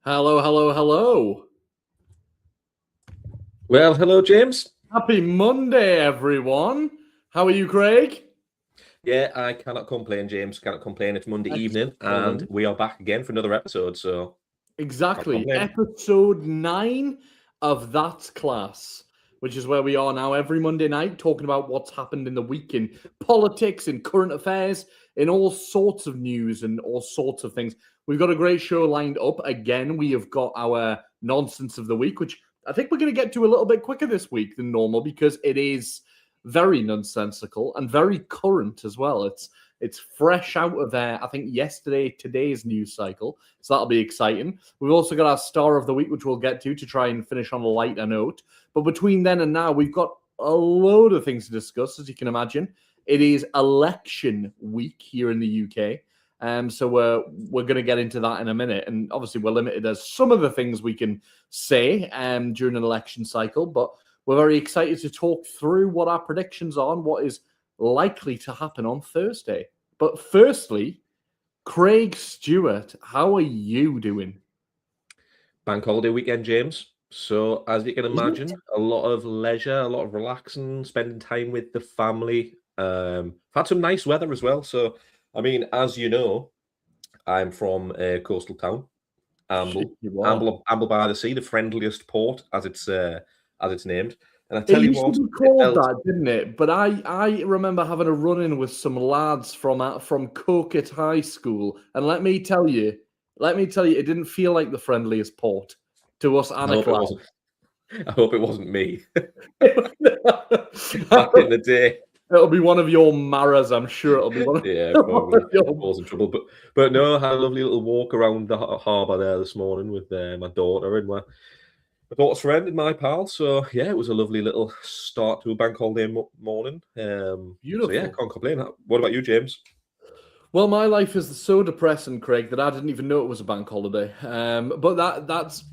Hello, hello, hello. Well, hello, James. Happy Monday, everyone. How are you, Craig? Yeah, I cannot complain, James. Cannot complain. It's Monday evening, and Excellent. we are back again for another episode. So can't Exactly. complain. Episode 9 of That's Class, which is where we are now every Monday night talking about what's happened in the week in politics, in current affairs, in all sorts of news and all sorts of things. We've got a great show lined up. Again, we have got our nonsense of the week, which I think we're going to get to a little bit quicker this week than normal because it is very nonsensical and very current as well. It's fresh out of there. I think today's news cycle. So that'll be exciting. We've also got our star of the week, which we'll get to try and finish on a lighter note. But between then and now, we've got a load of things to discuss, as you can imagine. It is election week here in the UK. So we're going to get into that in a minute. And obviously, we're limited as some of the things we can say during an election cycle. But we're very excited to talk through what our predictions are and what is likely to happen on Thursday. But firstly, Craig Stewart, how are you doing? Bank holiday weekend, James. So, as you can imagine, a lot of leisure, a lot of relaxing, spending time with the family. I've had some nice weather as well. So, I mean, as you know, I'm from a coastal town, Amble, You are. Amble by the Sea, the friendliest port, as it's named. And I It tell you used to what, be it called felt that, didn't it? But I remember having a run-in with some lads from Coquet High School, and let me tell you, it didn't feel like the friendliest port to us I hope it Anaclav. wasn't. I hope it wasn't me back in It'll the day. be one of your Maras, I'm sure. It'll be one Yeah, one probably of your. cause in trouble. But no, I had a lovely little walk around the harbour there this morning with my daughter and my daughter's friend and my pal. So yeah, it was a lovely little start to a bank holiday morning. So yeah, Beautiful. can't complain. What about you, James? Well, my life is so depressing, Craig, that I didn't even know it was a bank holiday. But that's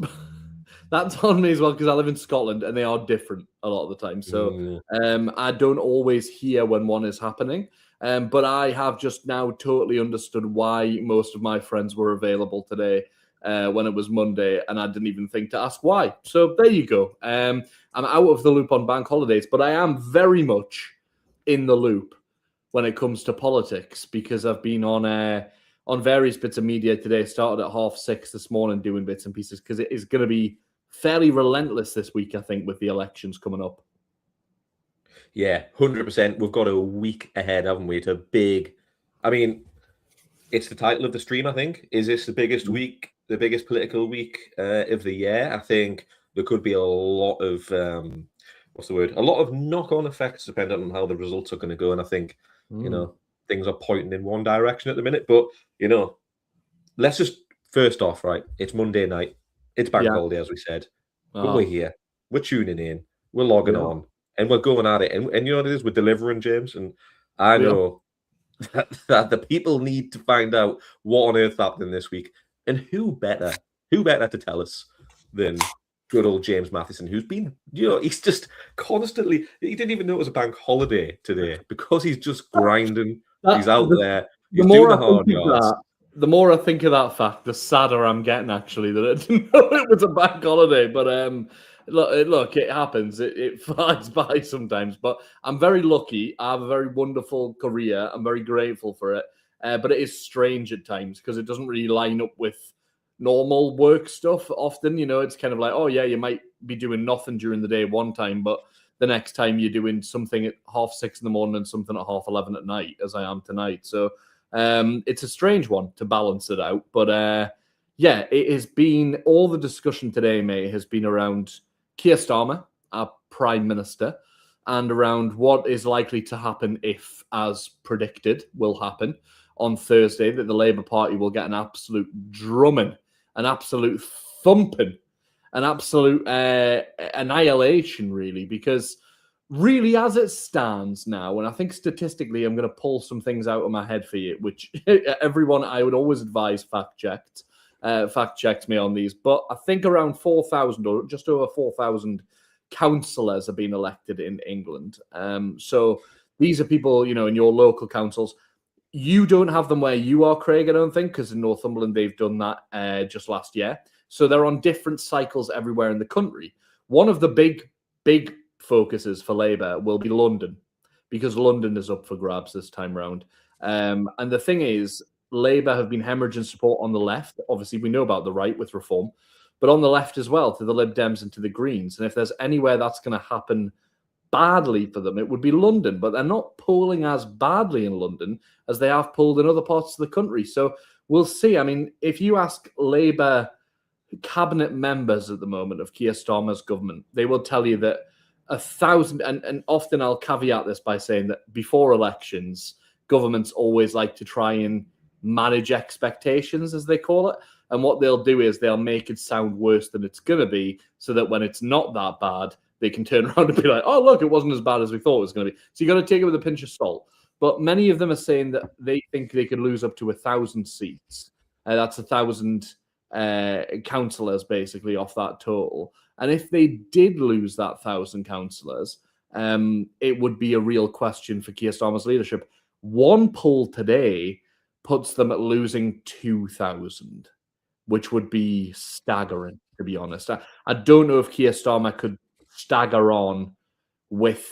that's on me as well because I live in Scotland and they are different a lot of the time. So Mm, I don't always hear when one is happening. But I have just now totally understood why most of my friends were available today when it was Monday, and I didn't even think to ask why. So there you go. I'm out of the loop on bank holidays, but I am very much in the loop when it comes to politics because I've been on various bits of media today. Started at 6:30 this morning doing bits and pieces because it is going to be fairly relentless this week, I think, with the elections coming up. yeah, 100%. We've got a week ahead, haven't we? It's a big. I mean, it's the title of the stream, I think. Is this the biggest week, the biggest political week of the year? I think there could be a lot of what's the word? A lot of knock-on effects depending on how the results are going to go. And I think, things are pointing in one direction at the minute. But let's just first off, right? It's Monday night. It's bank Yeah. holiday, as we said. But we're here. We're tuning in. We're logging Yeah. on. And we're going at it. And you know what it is? We're delivering, James. And I know that the people need to find out what on earth happened this week. And who better to tell us than good old James Matheson, who's been, he's just constantly, he didn't even know it was a bank holiday today because he's just grinding. He's out there. The He's doing more the I think hard of yards. that, the more I think of that fact, the sadder I'm getting. Actually, that I didn't know it was a bank holiday. But look, it happens. It flies by sometimes. But I'm very lucky. I have a very wonderful career. I'm very grateful for it. But it is strange at times because it doesn't really line up with normal work stuff. Often, it's kind of like, oh yeah, you might be doing nothing during the day one time, but the next time you're doing something at 6:30 in the morning and something at 11:30 at night, as I am tonight. So it's a strange one to balance it out. But yeah, it has been all the discussion today, mate, has been around Keir Starmer, our Prime Minister, and around what is likely to happen if, as predicted, will happen on Thursday, that the Labour Party will get an absolute drumming, an absolute thumping, an absolute annihilation, really, because really, as it stands now, and I think statistically, I'm going to pull some things out of my head for you, which everyone I would always advise fact checked me on these. But I think around 4,000 or just over 4,000 councillors have been elected in England. So these are people, in your local councils. You don't have them where you are, Craig, I don't think, because in Northumberland they've done that just last year. So they're on different cycles everywhere in the country. One of the big focuses for Labour will be London, because London is up for grabs this time round. And the thing is, Labour have been hemorrhaging support on the left. Obviously, we know about the right with reform, but on the left as well, to the Lib Dems and to the Greens. And if there's anywhere that's going to happen badly for them, it would be London. But they're not polling as badly in London as they have polled in other parts of the country. So we'll see. I mean, if you ask Labour cabinet members at the moment of Keir Starmer's government, they will tell you that 1,000, and often I'll caveat this by saying that before elections, governments always like to try and manage expectations, as they call it. And what they'll do is they'll make it sound worse than it's going to be, so that when it's not that bad, they can turn around and be like, oh, look, it wasn't as bad as we thought it was going to be. So you got to take it with a pinch of salt. But many of them are saying that they think they could lose up to 1,000 seats. That's 1,000 councillors, basically, off that total. And if they did lose that 1,000 councillors, it would be a real question for Keir Starmer's leadership. One poll today puts them at losing 2,000, which would be staggering, to be honest. I don't know if Keir Starmer could stagger on with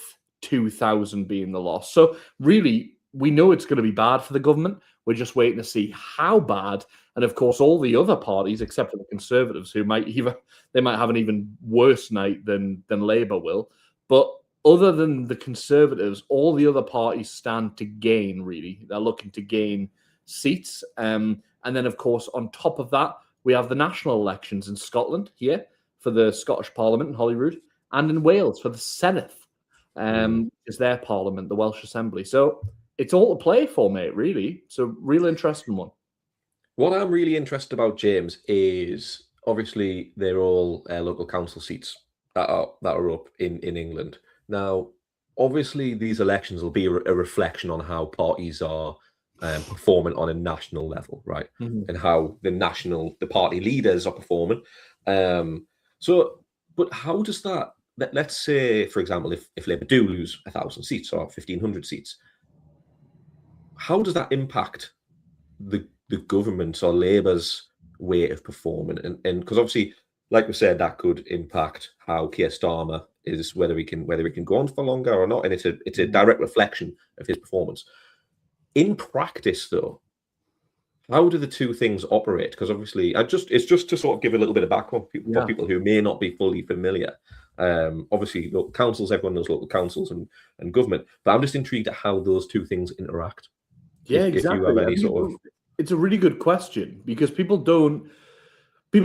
2,000 being the loss. So really, we know it's going to be bad for the government. We're just waiting to see how bad. And of course, all the other parties, except for the Conservatives, who might have an even worse night than Labour will. But other than the Conservatives, all the other parties stand to gain, really. They're looking to gain seats. And then, of course, on top of that, we have the national elections in Scotland here for the Scottish Parliament in Holyrood, and in Wales for the Senedd, is their Parliament, the Welsh Assembly. So it's all to play for, mate, really. It's a real interesting one. What I'm really interested about, James, is obviously they're all local council seats that are up in England. Now, obviously, these elections will be a reflection on how parties are performing on a national level, right? Mm-hmm. And how the party leaders are performing. But how does that, let's say, for example, if Labour do lose 1,000 seats or 1,500 seats, how does that impact the government or Labour's way of performing? And because obviously, like we said, that could impact how Keir Starmer is, whether he can go on for longer or not, and it's a direct reflection of his performance. In practice, though, how do the two things operate? Because obviously, it's just to sort of give a little bit of background for people who may not be fully familiar. Obviously, local councils, everyone knows local councils and government, but I'm just intrigued at how those two things interact. Yeah, exactly. If you have any sort of... It's a really good question, because people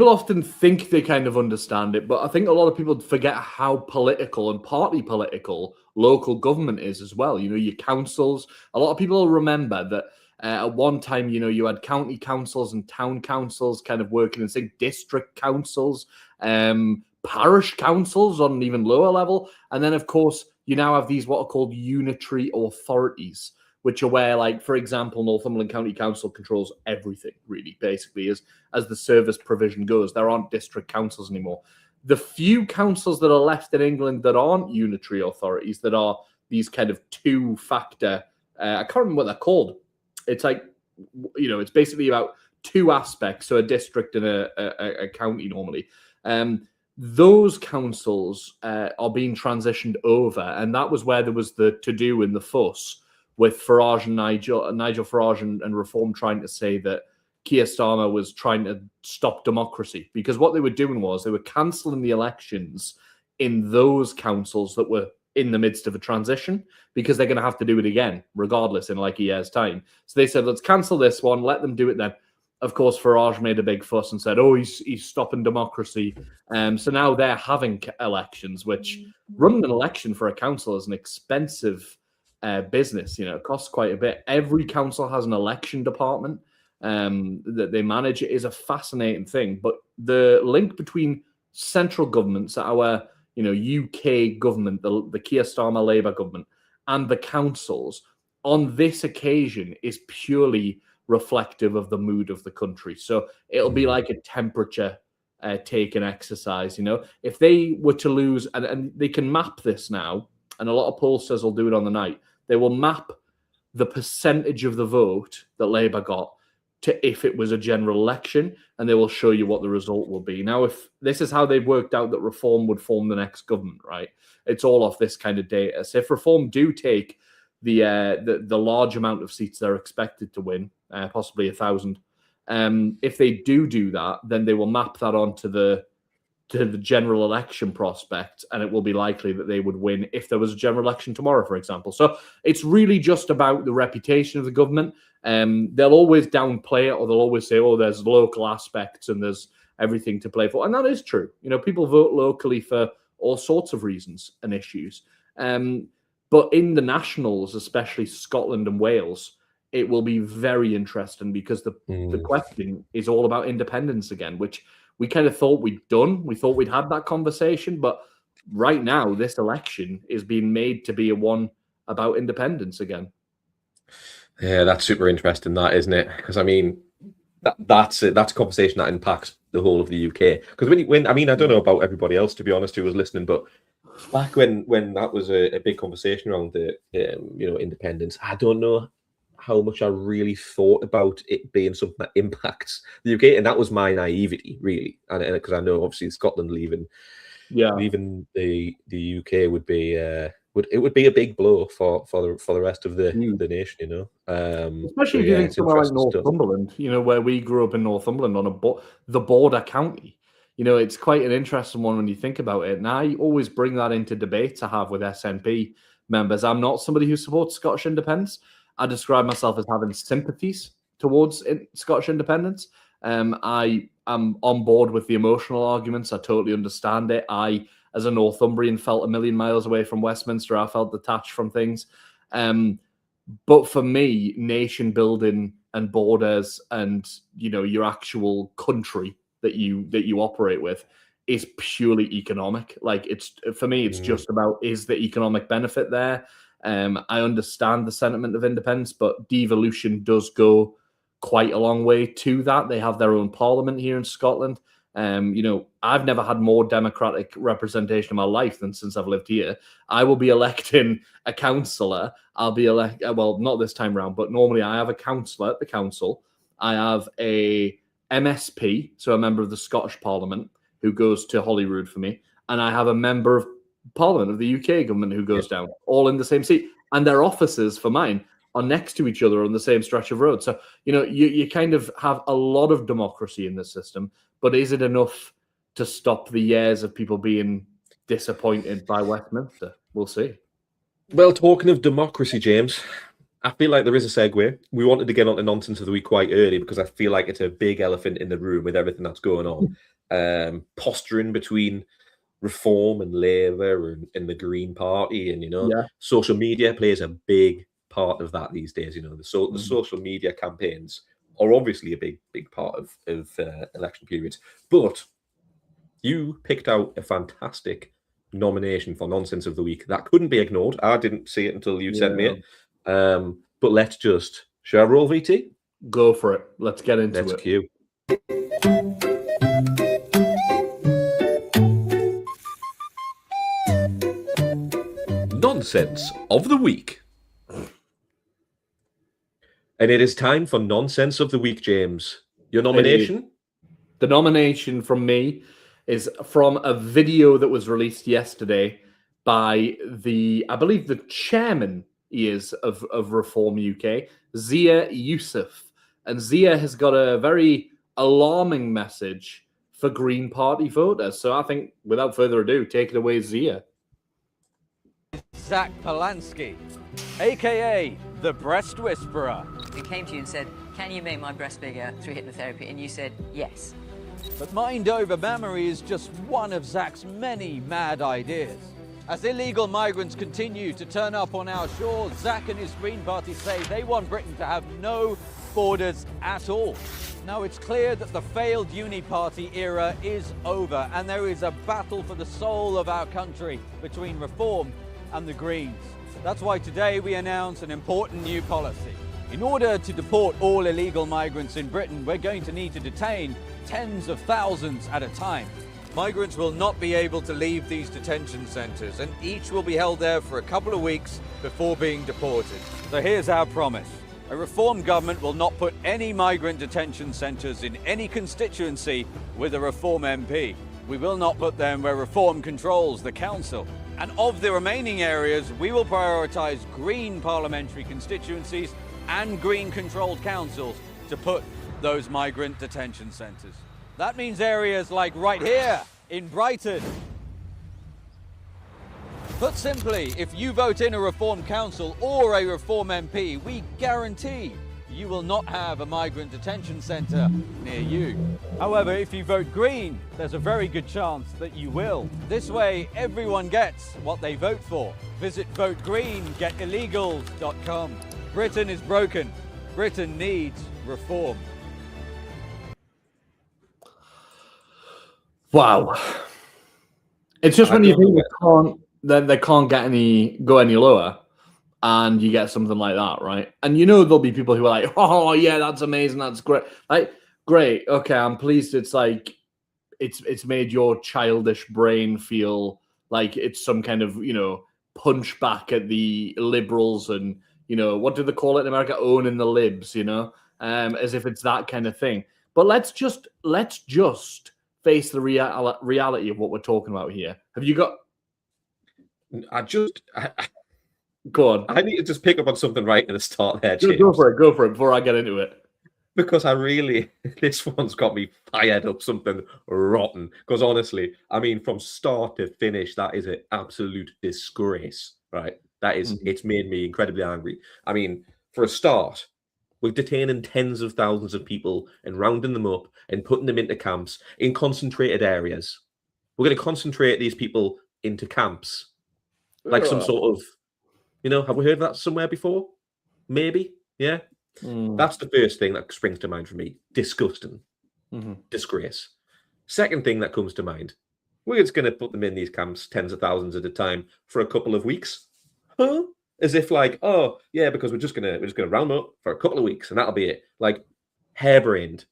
often think they kind of understand it, but I think a lot of people forget how political and party political local government is as well. You know, your councils, a lot of people remember that at one time, you know, you had county councils and town councils kind of working in, say, district councils, parish councils on an even lower level. And then, of course, you now have these what are called unitary authorities, which are where, like, for example, Northumberland County Council controls everything, really, basically, as the service provision goes. There aren't district councils anymore. The few councils that are left in England that aren't unitary authorities, that are these kind of two-factor, I can't remember what they're called. It's like, you know, it's basically about two aspects, so a district and a county normally. Those councils are being transitioned over, and that was where there was the to-do and the fuss with Farage and Nigel Farage and Reform trying to say that Keir Starmer was trying to stop democracy, because what they were doing was they were cancelling the elections in those councils that were in the midst of a transition, because they're going to have to do it again, regardless, in like a year's time. So they said, let's cancel this one, let them do it then. Of course, Farage made a big fuss and said, oh, he's stopping democracy. So now they're having elections, which running an election for a council is an expensive business. You know, it costs quite a bit. Every council has an election department that they manage. It is a fascinating thing. But the link between central governments, our UK government, the Keir Starmer Labour government, and the councils on this occasion is purely reflective of the mood of the country. So it'll be like a temperature taking exercise. You know, if they were to lose, and they can map this now, and a lot of pollsters will do it on the night, they will map the percentage of the vote that Labour got to if it was a general election, and they will show you what the result will be. Now, if this is how they've worked out that Reform would form the next government, right? It's all off this kind of data. So if Reform do take the large amount of seats they're expected to win, possibly 1,000, if they do that, then they will map that onto the general election prospect, and it will be likely that they would win if there was a general election tomorrow, for example. So it's really just about the reputation of the government. They'll always downplay it, or they'll always say, oh, there's local aspects and there's everything to play for. And that is true. You know, people vote locally for all sorts of reasons and issues. But in the nationals, especially Scotland and Wales, it will be very interesting because the question is all about independence again, which we kind of thought we'd done. We thought we'd had that conversation, but right now, this election is being made to be a one about independence again. Yeah, that's super interesting, that, isn't it? Because I mean, that's a conversation that impacts the whole of the UK. Because when I mean, I don't know about everybody else, to be honest, who was listening, but back when that was a big conversation around the independence, I don't know how much I really thought about it being something that impacts the UK, and that was my naivety, really. And because I know obviously Scotland leaving the UK would be a big blow for the rest of the nation, you know. Especially if you think somewhere like Northumberland, you know, where we grew up in Northumberland on the border county. You know, it's quite an interesting one when you think about it. And I always bring that into debate to have with SNP members. I'm not somebody who supports Scottish independence. I describe myself as having sympathies towards Scottish independence. I am on board with the emotional arguments. I totally understand it. I, as a Northumbrian, felt a million miles away from Westminster. I felt detached from things. But for me, nation building and borders and, you know, your actual country that you operate with is purely economic. Like, it's, for me, it's just about, is the economic benefit there? I understand the sentiment of independence, but devolution does go quite a long way to that. They have their own parliament here in Scotland. You know, I've never had more democratic representation in my life than since I've lived here. I will be electing a councillor. I'll be well, not this time round, but normally I have a councillor at the council. I have a MSP, so a member of the Scottish Parliament, who goes to Holyrood for me, and I have a member of Parliament of the UK government who goes down, all in the same seat, and their offices for mine are next to each other on the same stretch of road. So, you know, you kind of have a lot of democracy in the system, but is it enough to stop the years of people being disappointed by Westminster? We'll see. Well, talking of democracy, James, I feel like there is a segue. We wanted to get on to nonsense of the week quite early because I feel like it's a big elephant in the room with everything that's going on. Posturing between Reform and Labour and the Green Party, and, you know, social media plays a big part of that these days. You know, the social media campaigns are obviously a big part of election periods. But you picked out a fantastic nomination for Nonsense of the Week that couldn't be ignored. I didn't see it until you sent me it. But let's just, shall I roll, VT? Go for it. Let's get into it. Let's cue. Nonsense of the Week. And it is time for Nonsense of the Week, James. Your nomination? The nomination from me is from a video that was released yesterday by I believe the chairman of Reform UK, Zia Youssef. And Zia has got a very alarming message for Green Party voters. So I think, without further ado, take it away, Zia. Zach Polanski, aka the Breast Whisperer. We came to you and said, can you make my breast bigger through hypnotherapy? And you said, yes. But mind over memory is just one of Zach's many mad ideas. As illegal migrants continue to turn up on our shores, Zach and his Green Party say they want Britain to have no borders at all. Now, it's clear that the failed Uni-Party era is over, and there is a battle for the soul of our country between Reform and the Greens. That's why today we announce an important new policy. In order to deport all illegal migrants in Britain, we're going to need to detain tens of thousands at a time. Migrants will not be able to leave these detention centres, and each will be held there for a couple of weeks before being deported. So here's our promise. A Reform government will not put any migrant detention centres in any constituency with a Reform MP. We will not put them where Reform controls the council. And of the remaining areas, we will prioritise Green parliamentary constituencies and Green-controlled councils to put those migrant detention centres. That means areas like right here in Brighton. Put simply, if you vote in a Reform council or a Reform MP, we guarantee you will not have a migrant detention centre near you. However, if you vote Green, there's a very good chance that you will. This way, everyone gets what they vote for. Visit votegreen.getillegals.com. Britain is broken. Britain needs reform. Wow. It's just when you think they can't go any lower, and you get something like that, right? And you know there'll be people who are like, oh yeah, that's amazing, that's great. Like, great, okay, I'm pleased it's like it's made your childish brain feel like it's some kind of, punch back at the liberals and, what do they call it in America? Owning the libs, as if it's that kind of thing. But let's just face the reality of what we're talking about here. Have you got? Go on. I need to just pick up on something right at the start there, James. Go for it before I get into it. Because this one's got me fired up, something rotten. Because honestly, I mean, from start to finish, that is an absolute disgrace, right? That is, It's made me incredibly angry. I mean, for a start, we're detaining tens of thousands of people and rounding them up and putting them into camps in concentrated areas. We're going to concentrate these people into camps, like some sort of, have we heard of that somewhere before? Maybe, yeah. That's the first thing that springs to mind for me. Disgusting. Disgrace. Second thing that comes to mind, we're just going to put them in these camps, tens of thousands at a time, for a couple of weeks. Huh? As if like, oh yeah, because we're just gonna round up for a couple of weeks and that'll be it. Like harebrained.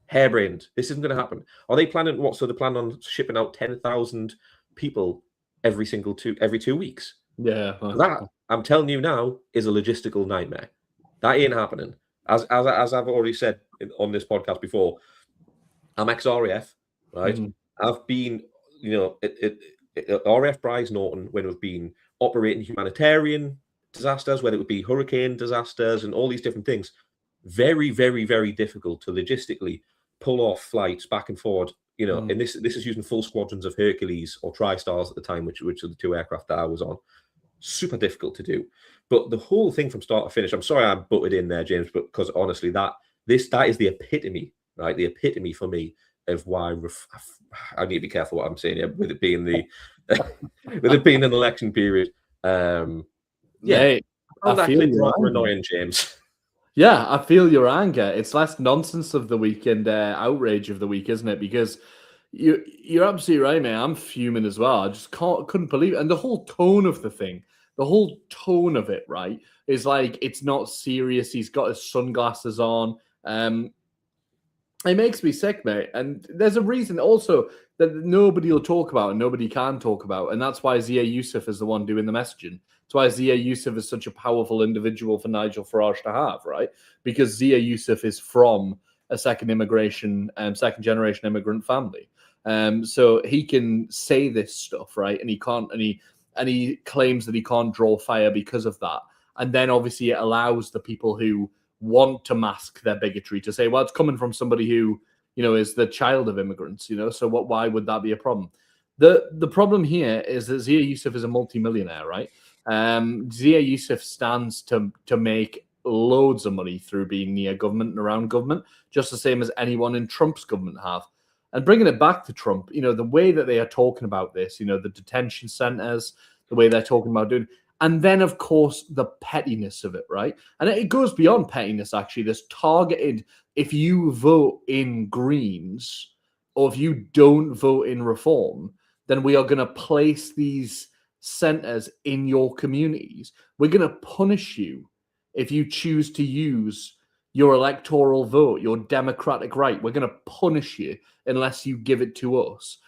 This isn't gonna happen. Are they planning what? So they plan on shipping out 10,000 people every 2 weeks. Yeah. That, I'm telling you now, is a logistical nightmare. That ain't happening. As I've already said on this podcast before, I'm ex-RAF, right? I've been, RAF Bryce Norton when we've been operating humanitarian disasters, whether it would be hurricane disasters and all these different things. Very, very, very difficult to logistically pull off flights back and forward. And this is using full squadrons of Hercules or TriStars at the time, which are the two aircraft that I was on. Super difficult to do. But the whole thing from start to finish, I'm sorry I butted in there, James, but because honestly, that is the epitome, right? The epitome for me of why I need to be careful what I'm saying here, with it being with it being an election period. Yeah, I feel rather annoying, James. Yeah, I feel your anger. It's less nonsense of the week and outrage of the week, isn't it? Because you're absolutely right, mate. I'm fuming as well. I just couldn't believe it. And the whole tone of the thing, the whole tone of it, right, is like it's not serious. He's got his sunglasses on. It makes me sick, mate. And there's a reason also that nobody will talk about and nobody can talk about. And that's why Zia Youssef is the one doing the messaging. That's why Zia Youssef is such a powerful individual for Nigel Farage to have, right? Because Zia Youssef is from a second generation immigrant family. So he can say this stuff, right? And he can't, and he claims that he can't draw fire because of that. And then obviously it allows the people who want to mask their bigotry to say, well, it's coming from somebody who, is the child of immigrants, so why would that be a problem? The problem here is that Zia Youssef is a multimillionaire, right? Zia Youssef stands to make loads of money through being near government and around government, just the same as anyone in Trump's government have. And bringing it back to Trump, the way that they are talking about this, the detention centers, the way they're talking about doing, and then, of course, the pettiness of it, right? And it goes beyond pettiness, actually. This targeted, if you vote in Greens or if you don't vote in Reform, then we are going to place these centers in your communities. We're going to punish you if you choose to use your electoral vote, your democratic right. We're going to punish you unless you give it to us.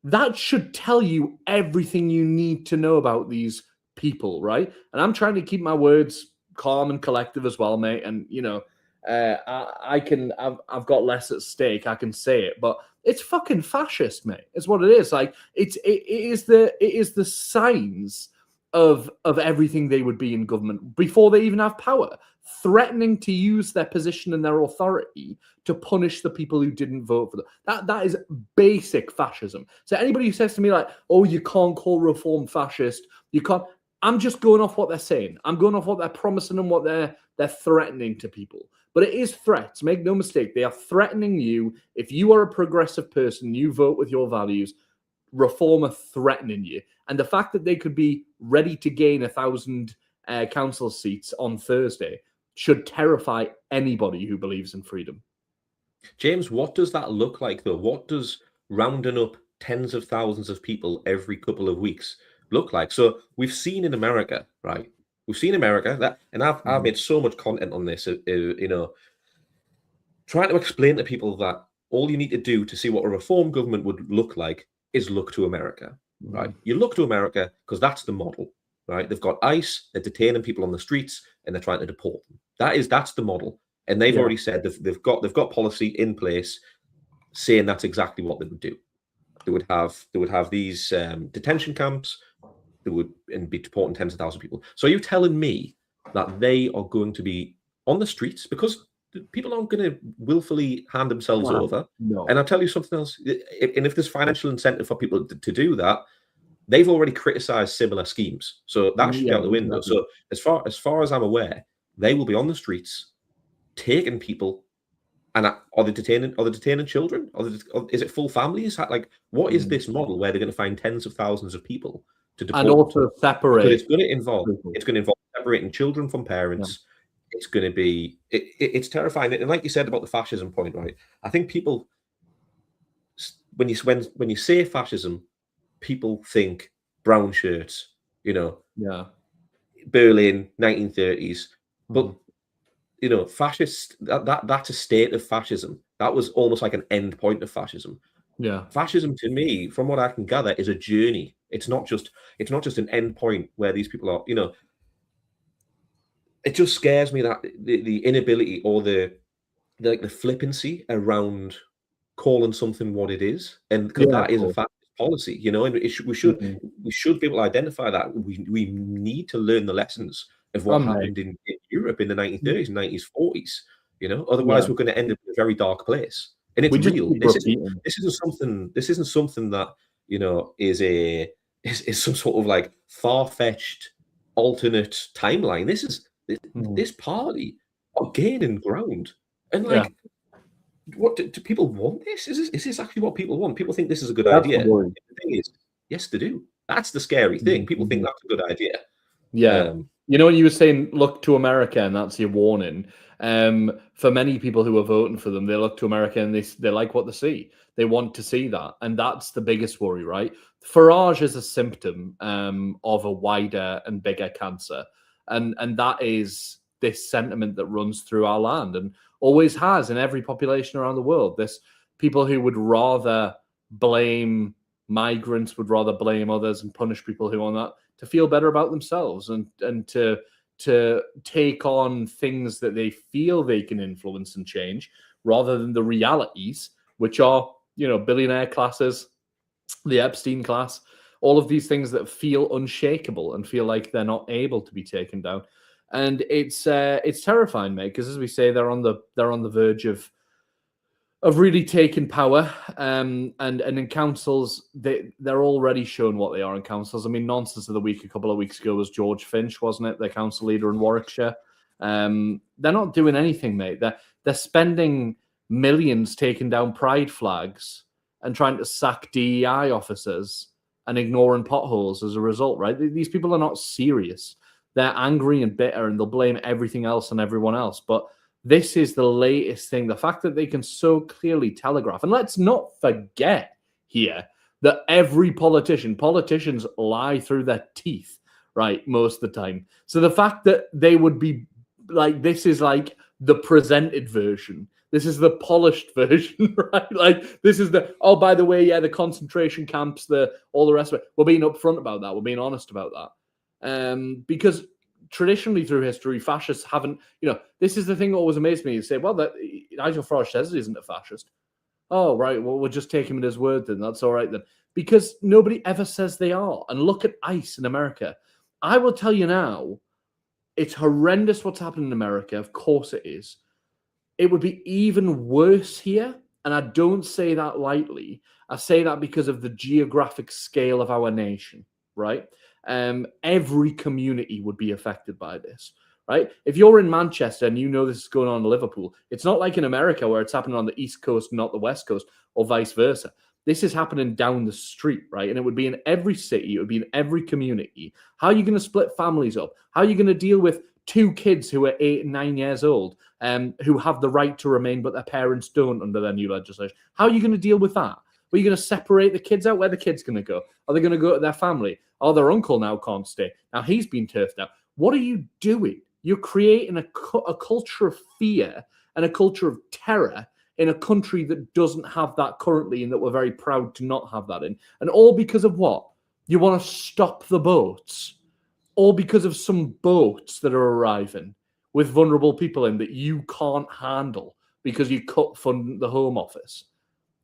That should tell you everything you need to know about these people, right? And I'm trying to keep my words calm and collective as well, mate. And I've got less at stake. I can say it, but it's fucking fascist, mate. It's what it is. Like it is the signs of everything they would be in government before they even have power, threatening to use their position and their authority to punish the people who didn't vote for them. That is basic fascism. So anybody who says to me like, "Oh, you can't call reform fascist," you can't. I'm just going off what they're saying. I'm going off what they're promising and what they're threatening to people. But it is threats. Make no mistake. They are threatening you. If you are a progressive person, you vote with your values, reform are threatening you. And the fact that they could be ready to gain 1,000 council seats on Thursday should terrify anybody who believes in freedom. James, what does that look like, though? What does rounding up tens of thousands of people every couple of weeks look like? So we've seen in America, right? We've seen America that, and I've made so much content on this, trying to explain to people that all you need to do to see what a reform government would look like is look to America, right? You look to America because that's the model, right? They've got ICE, they're detaining people on the streets, and they're trying to deport them. That's the model, and they've already said they've got policy in place saying that's exactly what they would do. They would have these detention camps. They would be deporting tens of thousands of people. So are you telling me that they are going to be on the streets because people aren't going to willfully hand themselves over? No. And I'll tell you something else. And if there's financial incentive for people to do that, they've already criticised similar schemes. So that should be out the window. Exactly. So as far as I'm aware, they will be on the streets taking people. And are they detaining children? Is it full families? Like, what is this model where they're going to find tens of thousands of people to deport? And also separate. Because it's going to involve separating children from parents. Yeah. It's going to be it's terrifying. And like you said about the fascism point, right? I think people, when you say fascism, people think brown shirts, Berlin, 1930s, but. Fascist, that's a state of fascism. That was almost like an end point of fascism. Yeah. Fascism to me, from what I can gather, is a journey. It's not just an end point where these people are, it just scares me that the inability or the flippancy around calling something what it is. And because that is a fascist policy, and we should be able to identify that. We need to learn the lessons of what happened in Europe in the 1930s and 1940s, otherwise we're going to end up in a very dark place. And it's real. This isn't something that is some sort of like far-fetched alternate timeline. This party are gaining ground, and what do people want? Is this actually what people want? People think this is a good idea. The thing is, yes, they do. That's the scary thing. People think that's a good idea. Yeah. When you were saying look to America and that's your warning, for many people who are voting for them, they look to America and they like what they see. They want to see that. And that's the biggest worry, right? Farage is a symptom of a wider and bigger cancer. And that is this sentiment that runs through our land and always has in every population around the world. This people who would rather blame migrants, would rather blame others and punish people who are not, to feel better about themselves and to take on things that they feel they can influence and change rather than the realities, which are, billionaire classes, the Epstein class, all of these things that feel unshakable and feel like they're not able to be taken down. And it's terrifying, mate, because as we say, they're on the verge of really taking power, and in councils, they're already shown what they are in councils. I mean, nonsense of the week a couple of weeks ago was George Finch, wasn't it? The council leader in Warwickshire. They're not doing anything, mate. They're spending millions taking down pride flags and trying to sack DEI officers and ignoring potholes as a result, right? These people are not serious. They're angry and bitter, and they'll blame everything else on everyone else. But this is the latest thing. The fact that they can so clearly telegraph. And let's not forget here that every politicians lie through their teeth, right, most of the time. So the fact that they would be like, this is like the presented version. This is the polished version, right? Like, this is the, oh, by the way, the concentration camps, all the rest of it. We're being upfront about that. We're being honest about that. Because traditionally through history, fascists haven't, this is the thing that always amazed me. You say, well, that Nigel Farage says he isn't a fascist. Oh, right. Well, we'll just take him at his word then. That's all right then. Because nobody ever says they are. And look at ICE in America. I will tell you now, it's horrendous what's happening in America. Of course it is. It would be even worse here. And I don't say that lightly. I say that because of the geographic scale of our nation, right? Every community would be affected by this, right? If you're in Manchester and you know this is going on in Liverpool, it's not like in America where it's happening on the East Coast, not the West Coast, or vice versa. This is happening down the street, right? And it would be in every city. It would be in every community. How are you going to split families up? How are you going to deal with 2 kids who are 8 and 9 years old, who have the right to remain, but their parents don't under their new legislation? How are you going to deal with that? Are you going to separate the kids out? Where are the kids going to go? Are they going to go to their family? Oh, their uncle now can't stay. Now he's been turfed out. What are you doing? You're creating a culture of fear and a culture of terror in a country that doesn't have that currently and that we're very proud to not have that in. And all because of what? You want to stop the boats. All because of some boats that are arriving with vulnerable people in that you can't handle because you cut fund the Home Office.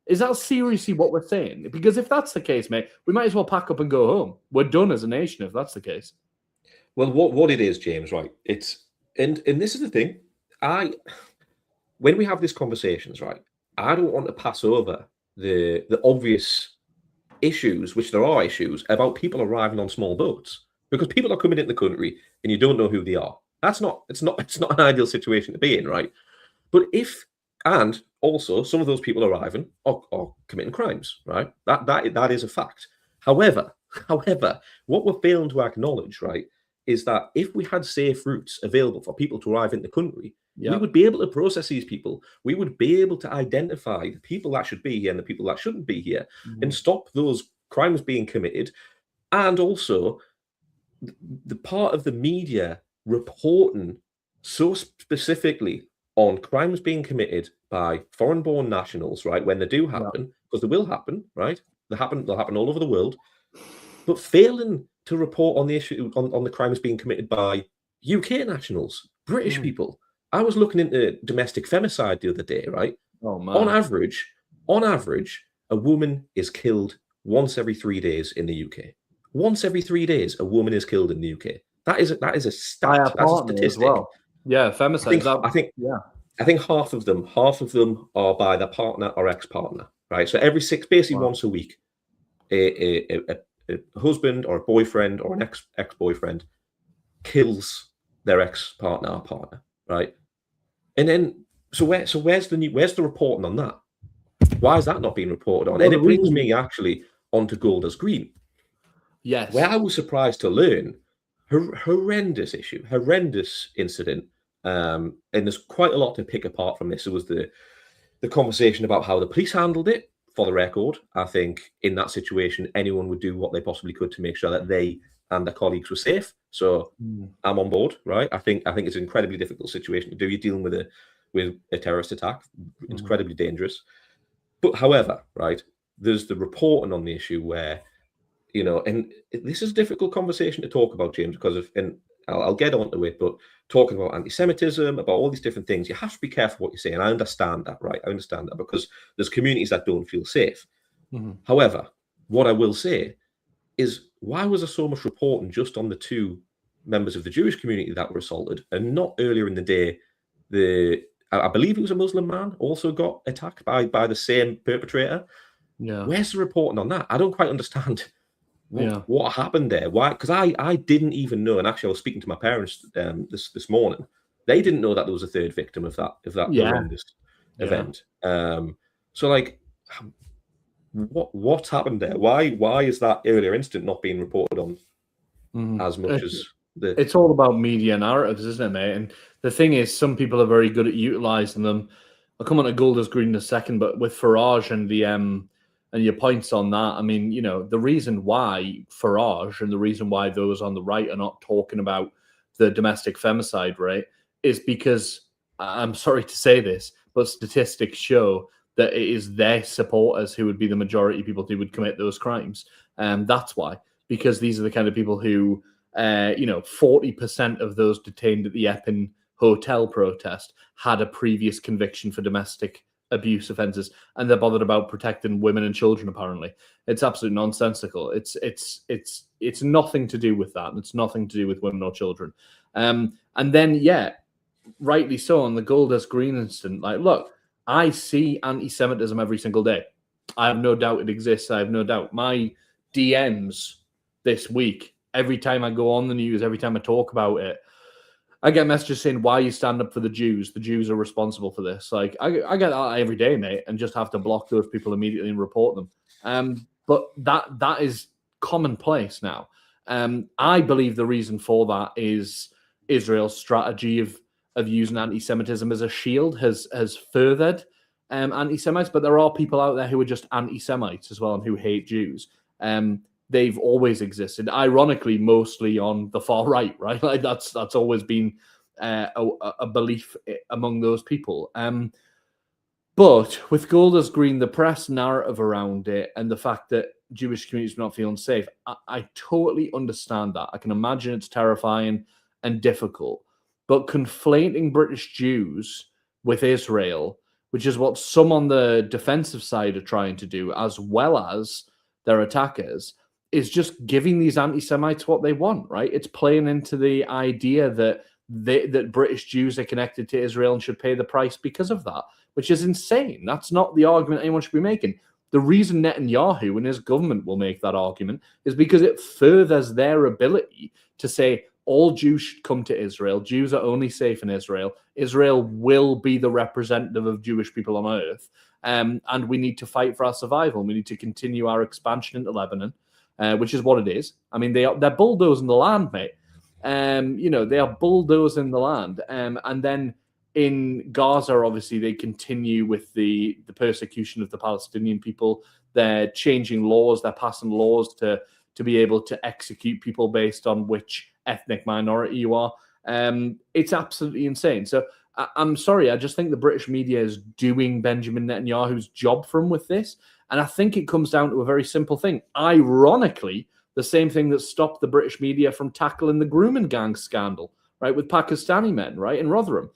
Is that seriously what we're saying? Because if that's the case, mate, we might as well pack up and go home. We're done as a nation if that's the case. Well, what it is, James, right? It's and this is the thing. When we have these conversations, right, I don't want to pass over the obvious issues, which there are issues, about people arriving on small boats. Because people are coming into the country and you don't know who they are. It's not an ideal situation to be in, right? But and also some of those people arriving are committing crimes, right? That is a fact. However, what we're failing to acknowledge, right, is that if we had safe routes available for people to arrive in the country, we would be able to process these people. We would be able to identify the people that should be here and the people that shouldn't be here, and stop those crimes being committed. And also, the part of the media reporting so specifically on crimes being committed by foreign-born nationals, right, when they do happen, because they will happen, right? They'll happen all over the world, but failing to report on the issue on the crimes being committed by UK nationals, British people. I was looking into domestic femicide the other day, right? Oh man! On average, a woman is killed once every 3 days in the UK. Once every 3 days, a woman is killed in the UK. That is a stat. That's a statistic. As well. Yeah, femicide. I think half of them are by their partner or ex-partner, right? So basically once a week, a husband or a boyfriend or an ex-boyfriend kills their ex-partner or partner, right? And then where's the reporting on that? Why is that not being reported on? And it brings me actually onto Golders Green. Yes. Where I was surprised to learn, horrendous incident. And there's quite a lot to pick apart from this. It was the conversation about how the police handled it. For the record, I think in that situation, anyone would do what they possibly could to make sure that they and their colleagues were safe. So I'm on board, right? I think it's an incredibly difficult situation to do. You're dealing with a terrorist attack. It's incredibly dangerous. But however, right, there's the reporting on the issue where, and this is a difficult conversation to talk about, James, because and I'll get onto it, but talking about anti-Semitism, about all these different things, you have to be careful what you say. And I understand that, right? I understand that because there's communities that don't feel safe. However, what I will say is, why was there so much reporting just on the 2 members of the Jewish community that were assaulted, and not earlier in the day, I believe it was a Muslim man also got attacked by the same perpetrator? Yeah. Where's the reporting on that? I don't quite understand what happened there. Why? Because I didn't even know, and actually I was speaking to my parents this morning. They didn't know that there was a 3rd victim of that horrendous event. So like, what's happened there? Why is that earlier incident not being reported on as much as the? It's all about media narratives, isn't it, mate? And the thing is, some people are very good at utilizing them. I'll come on to Golders Green in a second, but with Farage and the and your points on that, I mean, the reason why Farage and the reason why those on the right are not talking about the domestic femicide rate is because, I'm sorry to say this, but statistics show that it is their supporters who would be the majority of people who would commit those crimes. And that's why, because these are the kind of people who 40% of those detained at the Epping hotel protest had a previous conviction for domestic abuse offences, and they're bothered about protecting women and children. Apparently, it's absolutely nonsensical. It's nothing to do with that, and it's nothing to do with women or children. And then, rightly so, on the Golders Green incident, like, look, I see anti-Semitism every single day. I have no doubt it exists. I have no doubt. My DMs this week, every time I go on the news, every time I talk about it, I get messages saying, why you stand up for the Jews? The Jews are responsible for this. Like, I get that every day, mate, and just have to block those people immediately and report them. But that is commonplace now. I believe the reason for that is Israel's strategy of using anti-Semitism as a shield has furthered anti-Semites, but there are people out there who are just anti-Semites as well and who hate Jews. They've always existed, ironically, mostly on the far right, right? Like that's always been a belief among those people. But with Golders Green, the press narrative around it and the fact that Jewish communities are not feeling safe, I totally understand that. I can imagine it's terrifying and difficult. But conflating British Jews with Israel, which is what some on the defensive side are trying to do, as well as their attackers, is just giving these anti-Semites what they want, right? It's playing into the idea that that British Jews are connected to Israel and should pay the price because of that, which is insane. That's not the argument anyone should be making. The reason Netanyahu and his government will make that argument is because it furthers their ability to say all Jews should come to Israel. Jews are only safe in Israel. Israel will be the representative of Jewish people on earth. And we need to fight for our survival. We need to continue our expansion into Lebanon, which is what it is. I mean, they're bulldozing the land, mate. They are bulldozing the land. And then in Gaza, obviously, they continue with the persecution of the Palestinian people. They're changing laws. They're passing laws to be able to execute people based on which ethnic minority you are. It's absolutely insane. So I'm sorry. I just think the British media is doing Benjamin Netanyahu's job for him with this. And I think it comes down to a very simple thing. Ironically, the same thing that stopped the British media from tackling the grooming gang scandal, right, with Pakistani men, right, in Rotherham.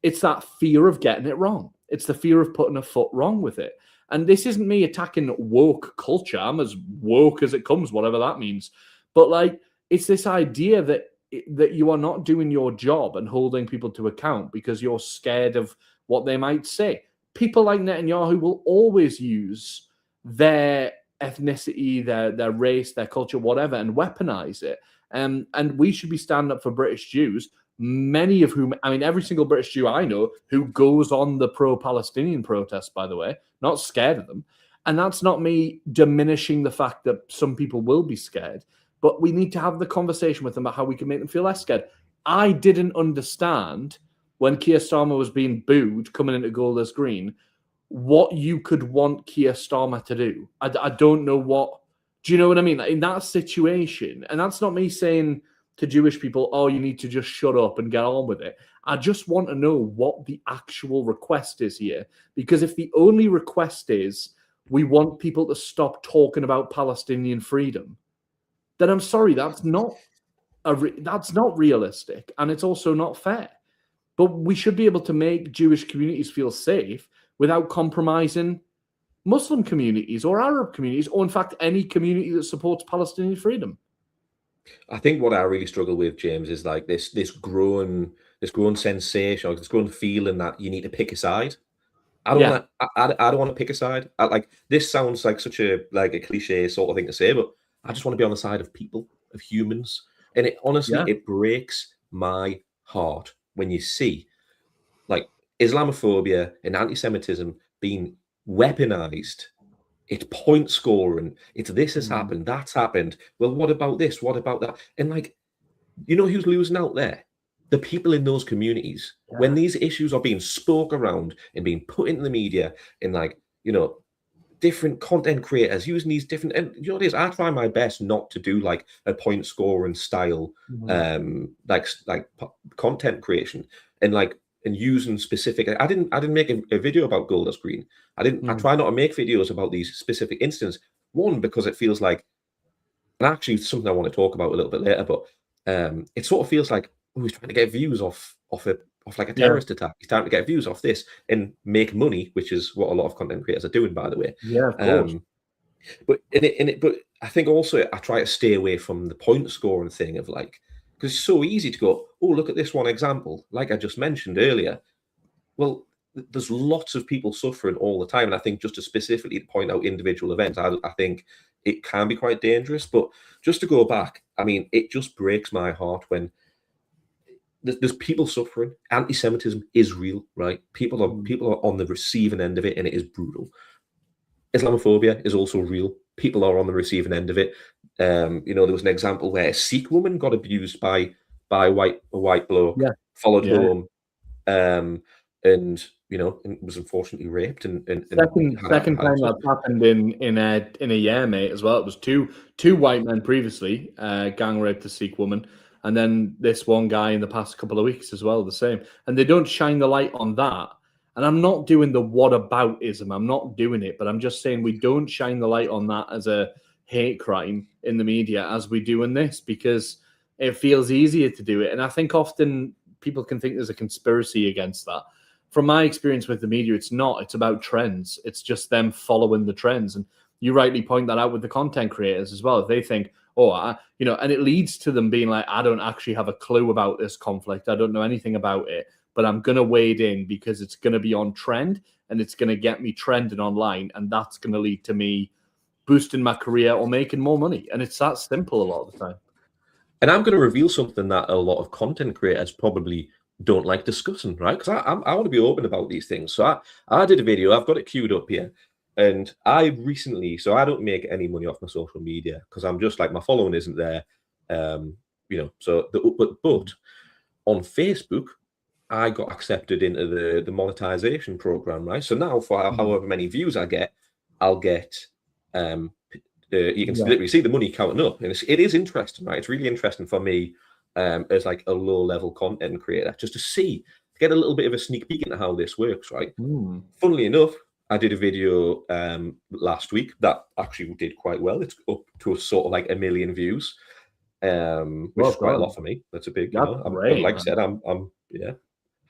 It's that fear of getting it wrong. It's the fear of putting a foot wrong with it. And this isn't me attacking woke culture. I'm as woke as it comes, whatever that means. But like, it's this idea that you are not doing your job and holding people to account because you're scared of what they might say. People like Netanyahu will always use their ethnicity, their race, their culture, whatever, and weaponize it. And we should be standing up for British Jews, many of whom, I mean, every single British Jew I know who goes on the pro-Palestinian protests, by the way, not scared of them. And that's not me diminishing the fact that some people will be scared, but we need to have the conversation with them about how we can make them feel less scared. I didn't understand when Keir Starmer was being booed coming into Golders Green what you could want Keir Starmer to do. I don't know what. Do you know what I mean? Like in that situation, and that's not me saying to Jewish people, oh, you need to just shut up and get on with it. I just want to know what the actual request is here. Because if the only request is we want people to stop talking about Palestinian freedom, then I'm sorry, that's not realistic, and it's also not fair. But we should be able to make Jewish communities feel safe without compromising Muslim communities or Arab communities, or in fact any community that supports Palestinian freedom. I think what I really struggle with, James, is like this growing sensation, or this growing feeling that you need to pick a side. I don't want to pick a side. Like this sounds like such a cliche sort of thing to say, but I just want to be on the side of people, of humans. And it honestly, it breaks my heart when you see like Islamophobia and anti-Semitism being weaponized. It's point scoring. It's this has happened, that's happened. Well, what about this? What about that? And like, you know who's losing out there? The people in those communities. Yeah. When these issues are being spoke around and being put into the media and like, you know, different content creators using these different, and you know what it is, I try my best not to do like a point scoring style, like content creation and using specific. I didn't make a video about Golders Green. I try not to make videos about these specific instances. One, because it feels like, and actually something I want to talk about a little bit later, but it sort of feels like, oh, he's trying to get views off like a Yeah. terrorist attack. He's trying to get views off this and make money, which is what a lot of content creators are doing, by the way. Yeah, of course. But I think also I try to stay away from the point scoring thing of like, because it's so easy to go, oh, look at this one example, like I just mentioned earlier. Well, there's lots of people suffering all the time, and I think just to specifically point out individual events, I think it can be quite dangerous. But just to go back, I mean, it just breaks my heart when there's people suffering. Anti-Semitism is real, right? People are on the receiving end of it, and it is brutal. Islamophobia is also real. People are on the receiving end of it. There was an example where a Sikh woman got abused by a white bloke, followed home, and was unfortunately raped. And second time that's happened in a year, mate, as well. It was two white men previously gang raped a Sikh woman, and then this one guy in the past couple of weeks as well, the same. And they don't shine the light on that. And I'm not doing the whataboutism. I'm not doing it, but I'm just saying we don't shine the light on that as a hate crime in the media as we do in this, because it feels easier to do it. And I think often people can think there's a conspiracy against that. From my experience with the media, it's not. It's about trends. It's just them following the trends. And you rightly point that out with the content creators as well. If they think, and it leads to them being like, I don't actually have a clue about this conflict. I don't know anything about it, but I'm going to wade in because it's going to be on trend and it's going to get me trending online. And that's going to lead to me boosting my career or making more money. And it's that simple a lot of the time. And I'm going to reveal something that a lot of content creators probably don't like discussing, right? Because I want to be open about these things. So I did a video. I've got it queued up here. And I recently, so I don't make any money off my social media because I'm just like, my following isn't there. But on Facebook, I got accepted into the monetization program, right? So now for however many views I get, I'll get, you can literally see the money counting up. And it is interesting, right? It's really interesting for me as like a low-level content creator, just to get a little bit of a sneak peek into how this works, right? Funnily enough, I did a video last week that actually did quite well. It's up to a sort of like 1 million views, which is quite a lot for me. That's a big, great, like I said, I'm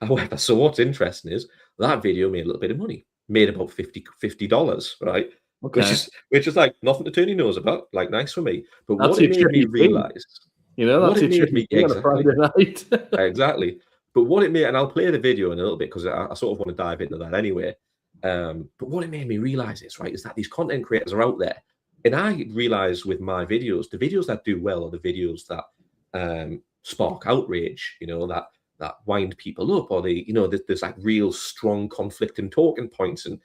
However, so what's interesting is that video made a little bit of money, made about $50, right? Okay. Which is like nothing to turn your nose about, like nice for me. But what it made me realize, that's it made me on a Friday night. Exactly. But what it made, and I'll play the video in a little bit because I sort of want to dive into that anyway. But what it made me realize is that these content creators are out there, and I realize with my videos, the videos that do well are the videos that spark outrage, that wind people up, or there's like real strong conflicting talking points. And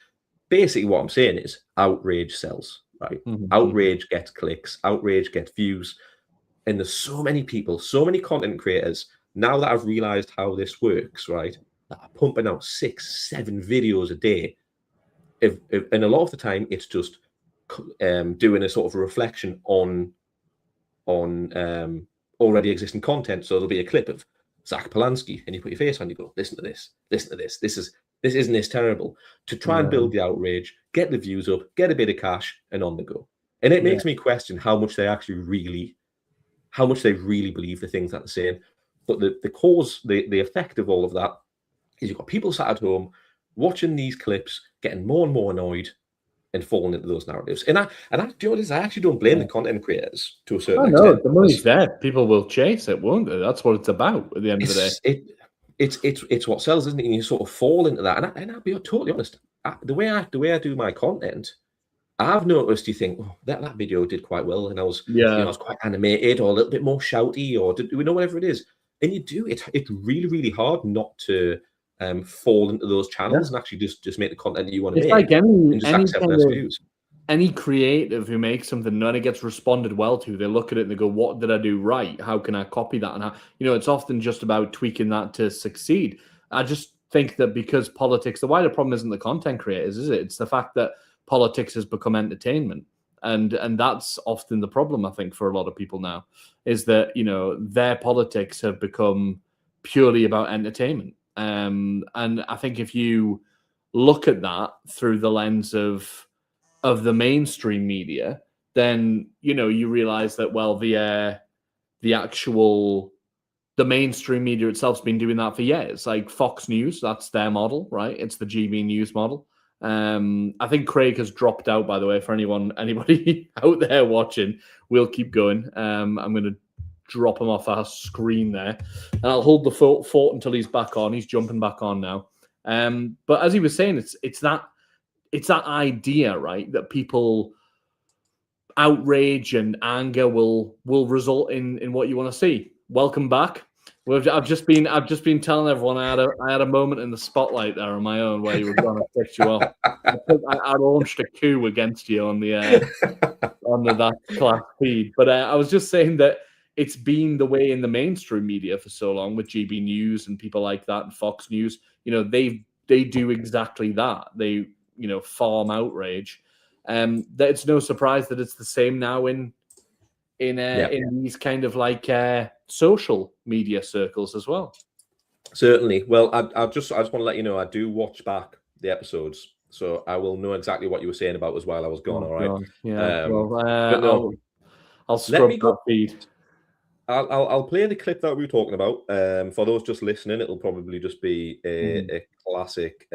basically what I'm saying is outrage sells, right? Outrage gets clicks, outrage gets views. And there's so many people, so many content creators, now that I've realized how this works, right, that are pumping out 6-7 videos a day. And a lot of the time it's just doing a sort of a reflection on already existing content. So there'll be a clip of Zach Polanski, and you put your face on, you go, listen to this, isn't this terrible? To try and build the outrage, get the views up, get a bit of cash, and on the go. And it makes me question how much they really believe the things that they're saying. But the effect of all of that is you've got people sat at home watching these clips, getting more and more annoyed, and falling into those narratives. And I do you know this? I actually don't blame the content creators to a certain extent. No, the money's there. People will chase it, won't they? That's what it's about at the end of the day. It's what sells, isn't it? And you sort of fall into that. And I'll be totally honest. The way I do my content, I've noticed you think, oh, that video did quite well, and I was I was quite animated or a little bit more shouty, or whatever it is. And you do it. It's really, really hard not to fall into those channels and actually just make the content that you want to make. Like and just accept less views. Any creative who makes something and it gets responded well to, they look at it and they go, what did I do right? How can I copy that? And how, it's often just about tweaking that to succeed. I just think that because politics, the wider problem isn't the content creators, is it? It's the fact that politics has become entertainment. And that's often the problem, I think, for a lot of people now, is that, their politics have become purely about entertainment. And I think if you look at that through the lens of the mainstream media, then you realize that, well, the the mainstream media itself's been doing that for years. Like Fox News, that's their model, right? It's the GB News model. I think Craig has dropped out, by the way, for anybody out there watching. We'll keep going. I'm going to drop him off our screen there, and I'll hold the fort until he's back on. He's jumping back on now. But as he was saying, it's that idea, right, that people outrage and anger will result in what you want to see. Welcome back. I've just been telling everyone I had a moment in the spotlight there on my own where you were going to fix you off. I launched a coup against you on the that class feed, but I was just saying that it's been the way in the mainstream media for so long with GB News and people like that and Fox News. They do exactly that. They farm outrage. That it's no surprise that it's the same now in these kind of like social media circles as well. Certainly. Well, I just want to let you know I do watch back the episodes, so I will know exactly what you were saying about us while I was gone. All right. God. Yeah. I'll scrub that feed. I'll play the clip that we were talking about. For those just listening, it'll probably just be a classic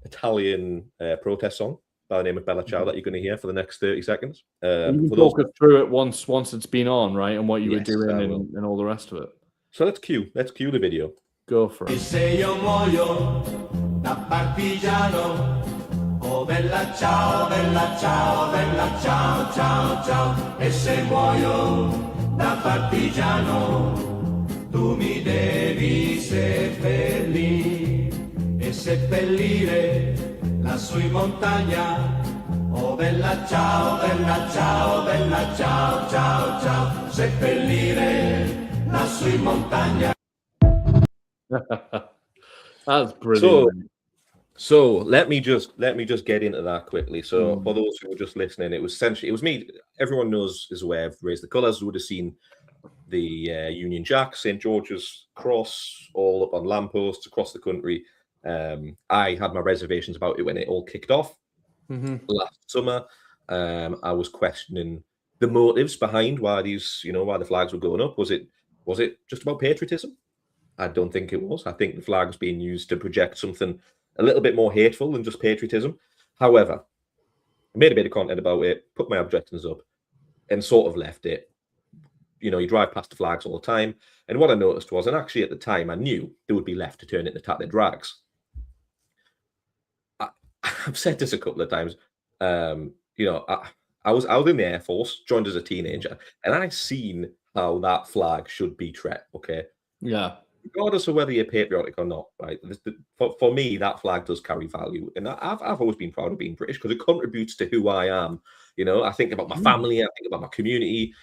Italian protest song by the name of Bella Ciao that you're going to hear for the next 30 seconds. You can talk us through it once it's been on, right, and what you were doing and all the rest of it. So let's cue the video. Go for it. Se io muoio da partigiano, oh bella ciao, bella ciao, bella ciao, ciao, ciao. E se muoio da partigiano, tu mi devi seppellire e seppellire lassù in montagna. Oh bella ciao, bella ciao, bella ciao, ciao, ciao. Seppellire lassù in montagna. That's brilliant. So let me just get into that quickly. So for those who were just listening, it was me. Everyone is aware of Raise the Colours. Would have seen the Union Jack, St. George's Cross, all up on lampposts across the country. I had my reservations about it when it all kicked off last summer. I was questioning the motives behind why the flags were going up. Was it just about patriotism? I don't think it was. I think the flag was being used to project something a little bit more hateful than just patriotism. However, I made a bit of content about it, put my objections up, and sort of left it. You drive past the flags all the time. And what I noticed was, and actually at the time I knew they would be left to turn into tattered drags. I've said this a couple of times. I was in the Air Force, joined as a teenager, and I seen how that flag should be treated. Okay. Yeah. Regardless of whether you're patriotic or not, right? For me, that flag does carry value, and I've always been proud of being British because it contributes to who I am. I think about my family, I think about my community.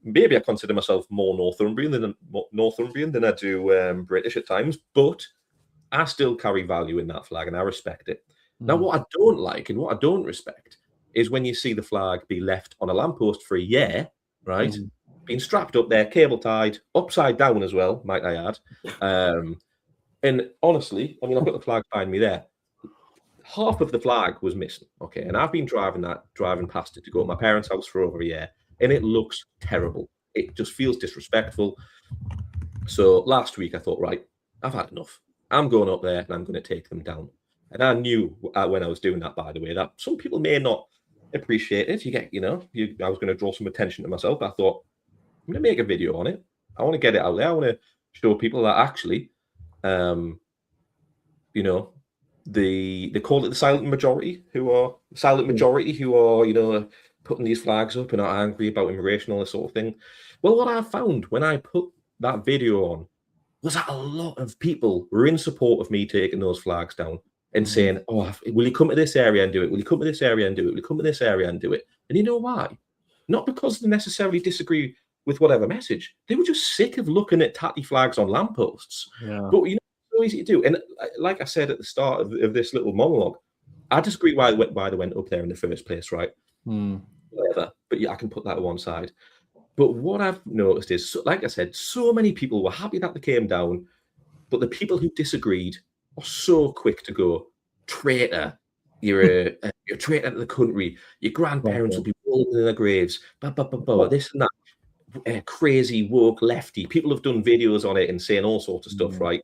Maybe I consider myself more Northumbrian than I do British at times, but I still carry value in that flag, and I respect it. Now, what I don't like and what I don't respect is when you see the flag be left on a lamppost for a year, right? Being strapped up there, cable tied, upside down as well, might I add. And honestly, I've got the flag behind me there. Half of the flag was missing, okay? And I've been driving past it to go to my parents' house for over a year, and it looks terrible. It just feels disrespectful. So last week I thought, right, I've had enough. I'm going up there and I'm going to take them down. And I knew when I was doing that, by the way, that some people may not appreciate it. I was going to draw some attention to myself. I thought, I'm going to make a video on it. I want to get it out there. I want to show people that actually, they call it the silent majority who are putting these flags up and are angry about immigration, all this sort of thing. Well, what I found when I put that video on was that a lot of people were in support of me taking those flags down and saying, oh, will you come to this area and do it? Will you come to this area and do it? Will you come to this area and do it? And you know why? Not because they necessarily disagree with whatever message. They were just sick of looking at tatty flags on lampposts. Yeah. But it's so easy to do. And like I said at the start of this little monologue, I disagree why they went up there in the first place, right? Whatever. But yeah, I can put that to one side. But what I've noticed is, like I said, so many people were happy that they came down, but the people who disagreed are so quick to go, traitor, you're a traitor to the country, your grandparents will be rolling in their graves, this and that. crazy woke lefty. People have done videos on it and saying all sorts of stuff, right?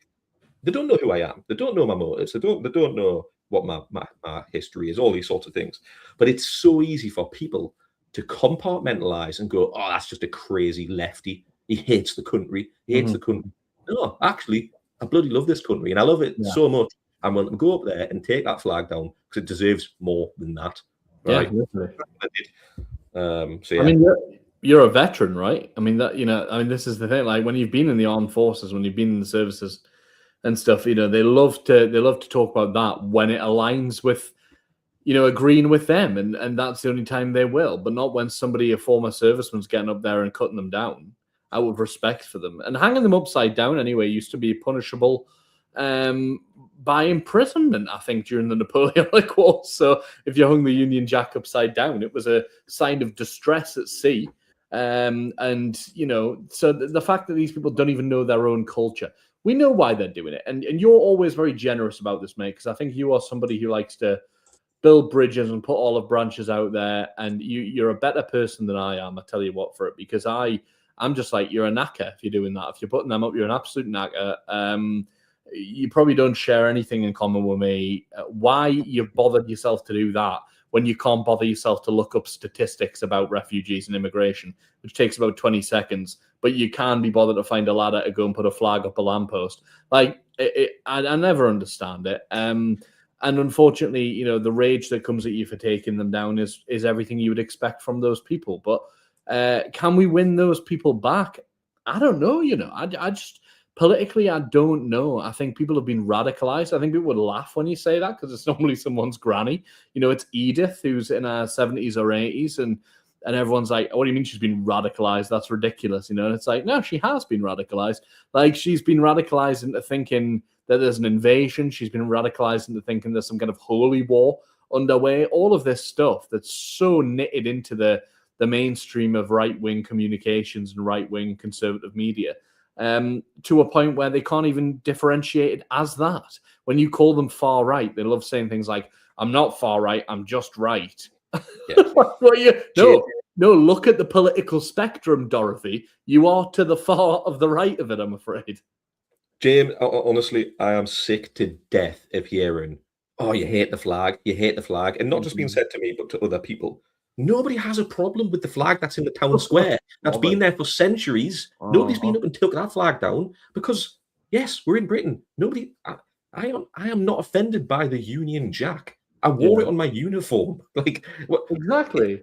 They don't know who I am. They don't know my motives. They don't know what my history is, all these sorts of things. But it's so easy for people to compartmentalize and go, oh, that's just a crazy lefty. He hates the country. He hates the country. No, actually, I bloody love this country and I love it so much. I'm going to go up there and take that flag down because it deserves more than that. Right? So yeah. I mean, you're a veteran, right? I mean, this is the thing. Like when you've been in the armed forces, when you've been in the services and stuff, they love to talk about that when it aligns with, agreeing with them, and that's the only time they will, but not when a former serviceman's getting up there and cutting them down out of respect for them. And hanging them upside down anyway used to be punishable by imprisonment, I think, during the Napoleonic Wars. So if you hung the Union Jack upside down, it was a sign of distress at sea. So the fact that these people don't even know their own culture, we know why they're doing it. And you're always very generous about this, mate, because I think you are somebody who likes to build bridges and put olive branches out there. And you're a better person than I am, I tell you what, for it, because I'm just like, you're a knacker if you're doing that. If you're putting them up, you're an absolute knacker. You probably don't share anything in common with me. Why you've bothered yourself to do that when you can't bother yourself to look up statistics about refugees and immigration, which takes about 20 seconds, but you can be bothered to find a ladder to go and put a flag up a lamppost. Like, I never understand it. And unfortunately, the rage that comes at you for taking them down is everything you would expect from those people. But can we win those people back? I don't know, I just... Politically, I don't know. I think people have been radicalized. I think people would laugh when you say that because it's normally someone's granny. It's Edith who's in her 70s or 80s, and everyone's like, what do you mean she's been radicalized? That's ridiculous, And it's like, no, she has been radicalized. Like, she's been radicalized into thinking that there's an invasion. She's been radicalized into thinking there's some kind of holy war underway. All of this stuff that's so knitted into the mainstream of right-wing communications and right-wing conservative media. To a point where they can't even differentiate it as that. When you call them far right, they love saying things like, I'm not far right, I'm just right. Yeah. No, look at the political spectrum, Dorothy. You are to the far of the right of it, I'm afraid. James, honestly, I am sick to death of hearing, oh, you hate the flag, and not just being said to me, but to other people. Nobody has a problem with the flag that's in the town square. That's been there for centuries. Nobody's been up and took that flag down because, yes, we're in Britain. I am not offended by the Union Jack. I wore it on my uniform. Like, what, exactly.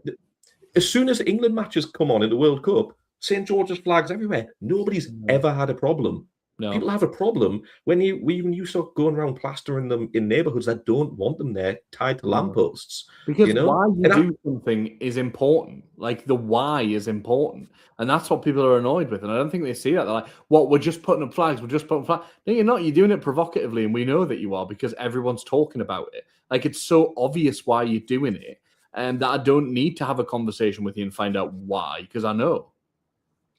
As soon as England matches come on in the World Cup, St. George's flags everywhere. Nobody's ever had a problem. No. People have a problem when you start going around plastering them in neighborhoods that don't want them there, tied to lampposts. Because why you do something is important. Like, the why is important. And that's what people are annoyed with. And I don't think they see that. They're like, what, we're just putting up flags. We're just putting flags. No, you're not. You're doing it provocatively. And we know that you are because everyone's talking about it. Like, it's so obvious why you're doing it. And that I don't need to have a conversation with you and find out why, because I know.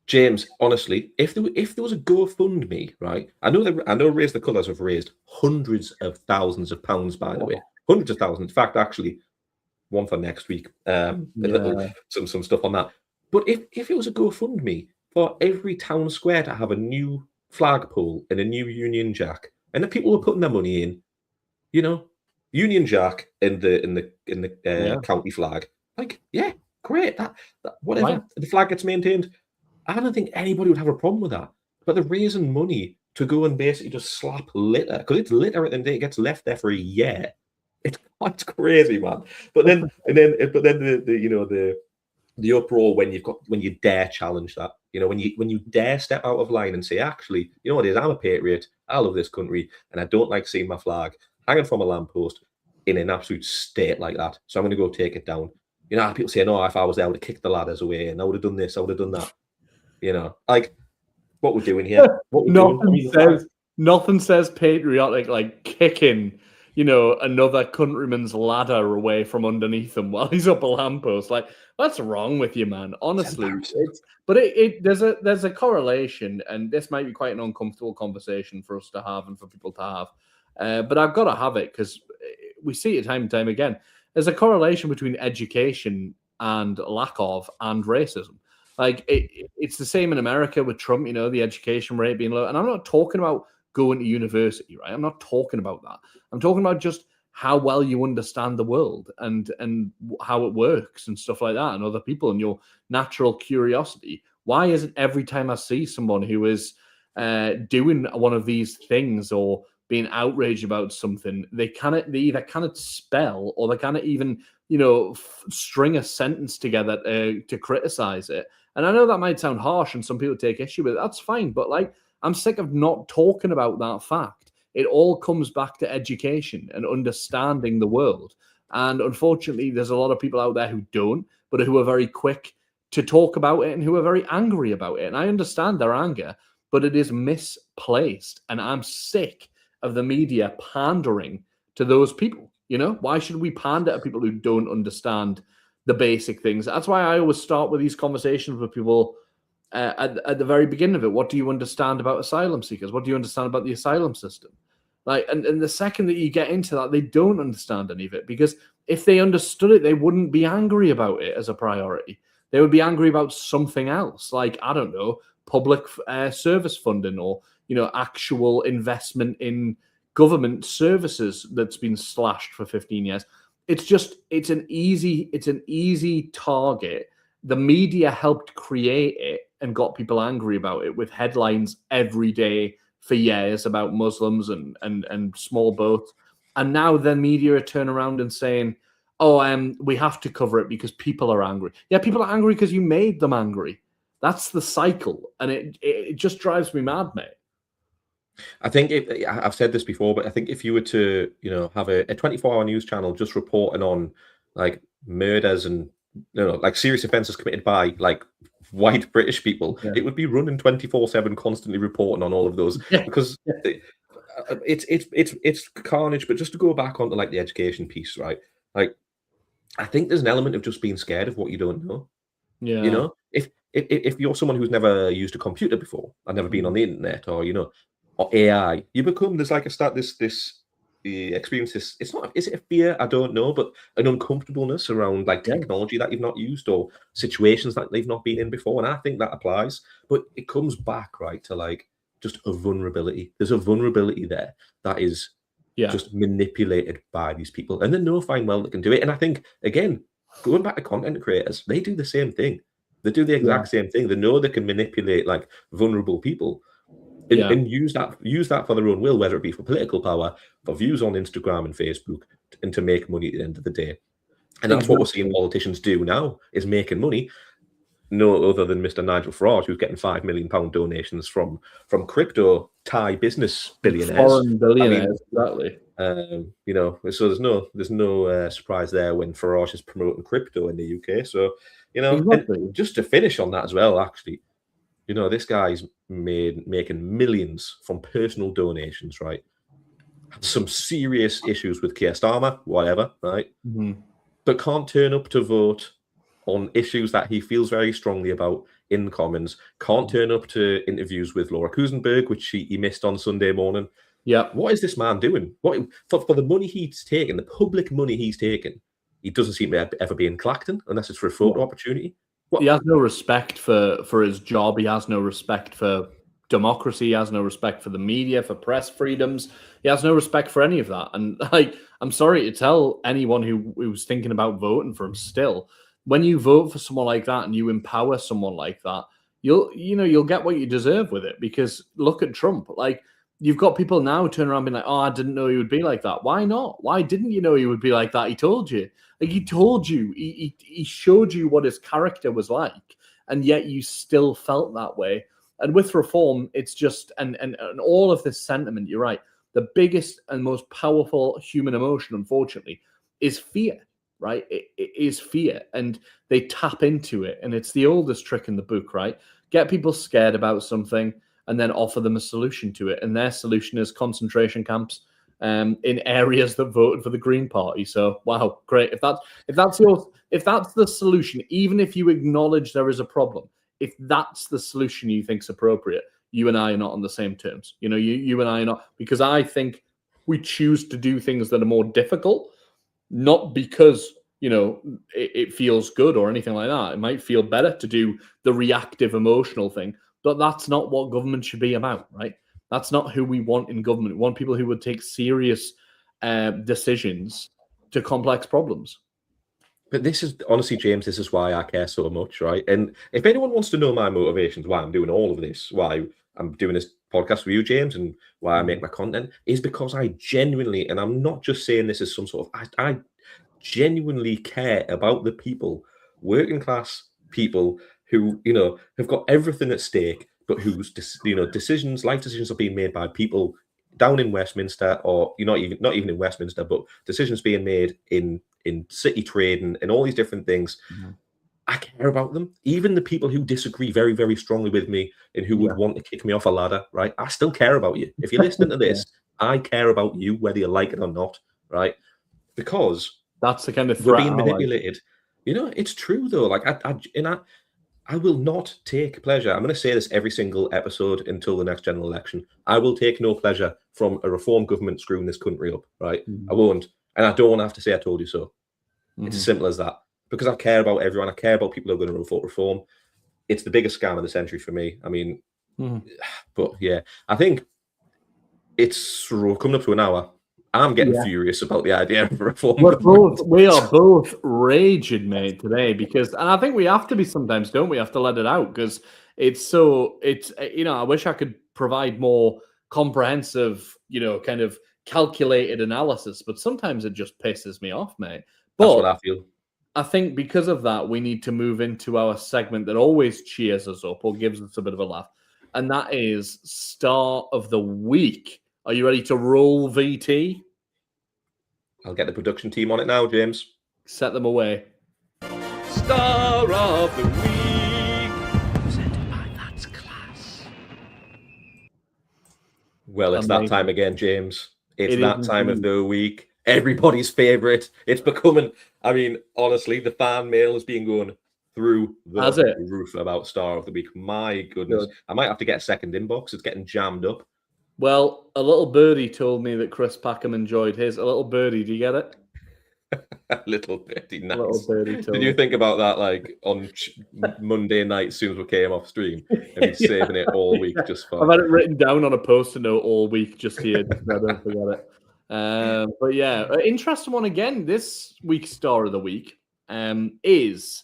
James, honestly, if there was a GoFundMe, right? I know Raise the Colours have raised hundreds of thousands of pounds, by the way. Hundreds of thousands. In fact, actually, one for next week. Some stuff on that. But if it was a GoFundMe for every town square to have a new flagpole and a new Union Jack, and the people were putting their money in, Union Jack in the county flag, like, yeah, great. That whatever, right. The flag gets maintained. I don't think anybody would have a problem with that. But they're raising money to go and basically just slap litter, because it's litter at the end of the day. It gets left there for a year. It's crazy, man. But then the uproar when you dare challenge that, when you dare step out of line and say, actually, you know what it is, I'm a patriot, I love this country, and I don't like seeing my flag hanging from a lamppost in an absolute state like that. So I'm going to go take it down. People say, no, if I was there, I would have kicked the ladders away, and I would have done this, I would have done that. Like, what we're doing here. Nothing says patriotic like kicking, another countryman's ladder away from underneath him while he's up a lamppost. Like, what's wrong with you, man? Honestly, there's a correlation, and this might be quite an uncomfortable conversation for us to have and for people to have. But I've got to have it because we see it time and time again. There's a correlation between education and lack of and racism. Like it's the same in America with Trump, you know, the education rate being low. And I'm not talking about going to university, right? I'm not talking about that. I'm talking about just how well you understand the world and how it works and stuff like that, and other people and your natural curiosity. Why isn't every time I see someone who is doing one of these things or being outraged about something, they either cannot spell or they cannot even, you know, string a sentence together to criticize it. And I know that might sound harsh and some people take issue with it. That's fine. But like, I'm sick of not talking about that fact. It all comes back to education and understanding the world. And unfortunately, there's a lot of people out there who don't, but who are very quick to talk about it and who are very angry about it. And I understand their anger, but it is misplaced. And I'm sick of the media pandering to those people. You know, why should we pander to people who don't understand the basic things? That's why I always start with these conversations with people at the very beginning of it. What do you understand about asylum seekers? What do you understand about the asylum system? Like, and the second that you get into that, they don't understand any of it, because if they understood it, they wouldn't be angry about it as a priority. They would be angry about something else, like, I don't know, public service funding, or, you know, actual investment in government services that's been slashed for 15 years. It's an easy target. The media helped create it and got people angry about it with headlines every day for years about Muslims and small boats. And now the media are turning around and saying, oh, we have to cover it because people are angry. Yeah, people are angry because you made them angry. That's the cycle. And it just drives me mad, mate. I think I've said this before, but I think if you were to, you know, have a 24-hour news channel just reporting on like murders and, you know, like serious offences committed by like white British people, it would be running 24/7, constantly reporting on all of those, because it's carnage. But just to go back onto like the education piece, right? Like, I think there's an element of just being scared of what you don't know. Yeah. You know, if you're someone who's never used a computer before and never been on the internet, or, you know, or AI, you become, there's like this experience. It's not, is it a fear? I don't know, but an uncomfortableness around like technology that you've not used, or situations that they've not been in before. And I think that applies, but it comes back, right, to like just a vulnerability. There's a vulnerability there that is just manipulated by these people, and they know fine well that can do it. And I think, again, going back to content creators, they do the same thing. They do the exact same thing. They know they can manipulate like vulnerable people and use that for their own will, whether it be for political power, for views on Instagram and Facebook, and to make money at the end of the day. And that's what we're seeing politicians do now, is making money. No other than Mr. Nigel Farage, who's getting £5 million donations from crypto Thai business billionaires. Foreign billionaires, exactly. You know, so there's no surprise there when Farage is promoting crypto in the UK. So, you know, and just to finish on that as well, actually, you know, this guy's making millions from personal donations, right? Some serious issues with Keir Starmer, whatever, right? But can't turn up to vote on issues that he feels very strongly about in the Commons. Can't turn up to interviews with Laura Kuensenberg, which he missed on Sunday morning. Yeah. What is this man doing? What for the money he's taken, the public money he's taken, he doesn't seem to ever be in Clacton unless it's for a photo opportunity. He has no respect for his job. He has no respect for democracy. He has no respect for the media, for press freedoms. He has no respect for any of that. And like, I'm sorry to tell anyone who's thinking about voting for him still, when you vote for someone like that and you empower someone like that, you'll get what you deserve with it. Because look at Trump. Like, you've got people now turning around being like, oh, I didn't know he would be like that. Why not? Why didn't you know he would be like that? He told you. Like, he told you. He showed you what his character was like, and yet you still felt that way. And with reform, it's just, and all of this sentiment, you're right, the biggest and most powerful human emotion, unfortunately, is fear, right? It is fear, and they tap into it. And it's the oldest trick in the book, right? Get people scared about something and then offer them a solution to it. And their solution is concentration camps in areas that voted for the Green Party. So, wow, great. If that's the solution, even if you acknowledge there is a problem, if that's the solution you think is appropriate, you and I are not on the same terms. You know, you and I are not, because I think we choose to do things that are more difficult, not because it feels good or anything like that. It might feel better to do the reactive emotional thing, but that's not what government should be about, right? That's not who we want in government. We want people who would take serious decisions to complex problems. But this is honestly, James, this is why I care so much, right? And if anyone wants to know my motivations, why I'm doing all of this, why I'm doing this podcast with you, James, and why I make my content, is because I genuinely, and I'm not just saying this as some sort of, I genuinely care about the people, working class people who, have got everything at stake, but whose, decisions, life decisions are being made by people down in Westminster, or not even in Westminster, but decisions being made in city trade and all these different things. I care about them. Even the people who disagree very, very strongly with me and who would want to kick me off a ladder, right? I still care about you. If you're listening to this, I care about you, whether you like it or not, right? Because that's the kind of we're threat being manipulated. It's true though. Like I will not take pleasure. I'm going to say this every single episode until the next general election. I will take no pleasure from a reform government screwing this country up, right? I won't. And I don't want to have to say I told you so. It's as simple as that. Because I care about everyone. I care about people who are going to vote reform. It's the biggest scam of the century for me. I mean, but yeah, I think it's coming up to an hour. I'm getting furious about the idea of reform. We are both raging, mate, today, and I think we have to be sometimes, don't we? Have to let it out because I wish I could provide more comprehensive, kind of calculated analysis, but sometimes it just pisses me off, mate. But that's what I feel. I think because of that, we need to move into our segment that always cheers us up or gives us a bit of a laugh, and that is Star of the Week. Are you ready to roll, VT? I'll get the production team on it now, James. Set them away. Star of the Week. Presented by That's Class. Well, it's that time again, James. It's that time of the week. Everybody's favourite. It's becoming, I mean, honestly, the fan mail has been going through the roof about Star of the Week. My goodness. Good. I might have to get a second inbox. It's getting jammed up. Well, a little birdie told me that Chris Packham enjoyed his. A little birdie, do you get it? A little birdie, nice. A little birdie told Did you think about that, like, on Monday night as soon as we came off stream? And he's saving it all week just for... I've had it written down on a post-it note all week just here, just so I don't forget it. But yeah, interesting one again. This week's Star of the Week is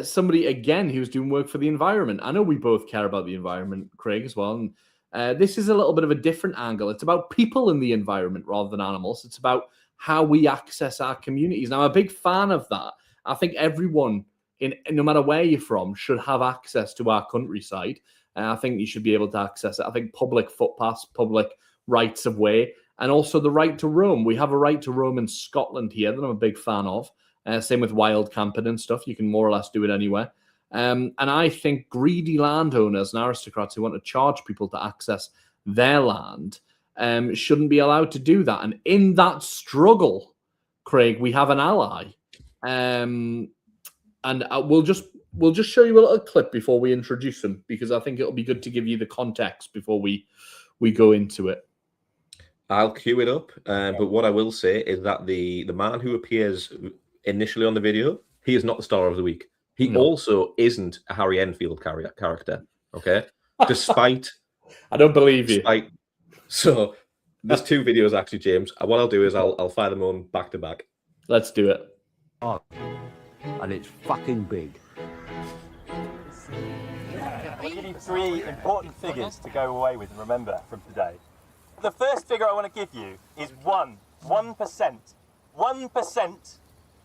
somebody, again, who's doing work for the environment. I know we both care about the environment, Craig, as well. And this is a little bit of a different angle. It's about people in the environment rather than animals. It's about how we access our communities. Now, I'm a big fan of that. I think everyone, no matter where you're from, should have access to our countryside. And I think you should be able to access it. I think public footpaths, public rights of way, and also the right to roam. We have a right to roam in Scotland here that I'm a big fan of. Same with wild camping and stuff. You can more or less do it anywhere. And I think greedy landowners and aristocrats who want to charge people to access their land shouldn't be allowed to do that. And in that struggle, Craig, we have an ally. And we'll just show you a little clip before we introduce him, because I think it'll be good to give you the context before we go into it. I'll cue it up, but what I will say is that the man who appears initially on the video, he is not the Star of the Week. He also isn't a Harry Enfield character, okay? Despite... I don't believe you. So, there's two videos, actually, James. What I'll do is I'll fire them on back to back. Let's do it. Oh, and it's fucking big. I'll give you three important figures to go away with and remember from today. The first figure I want to give you is 1%. 1%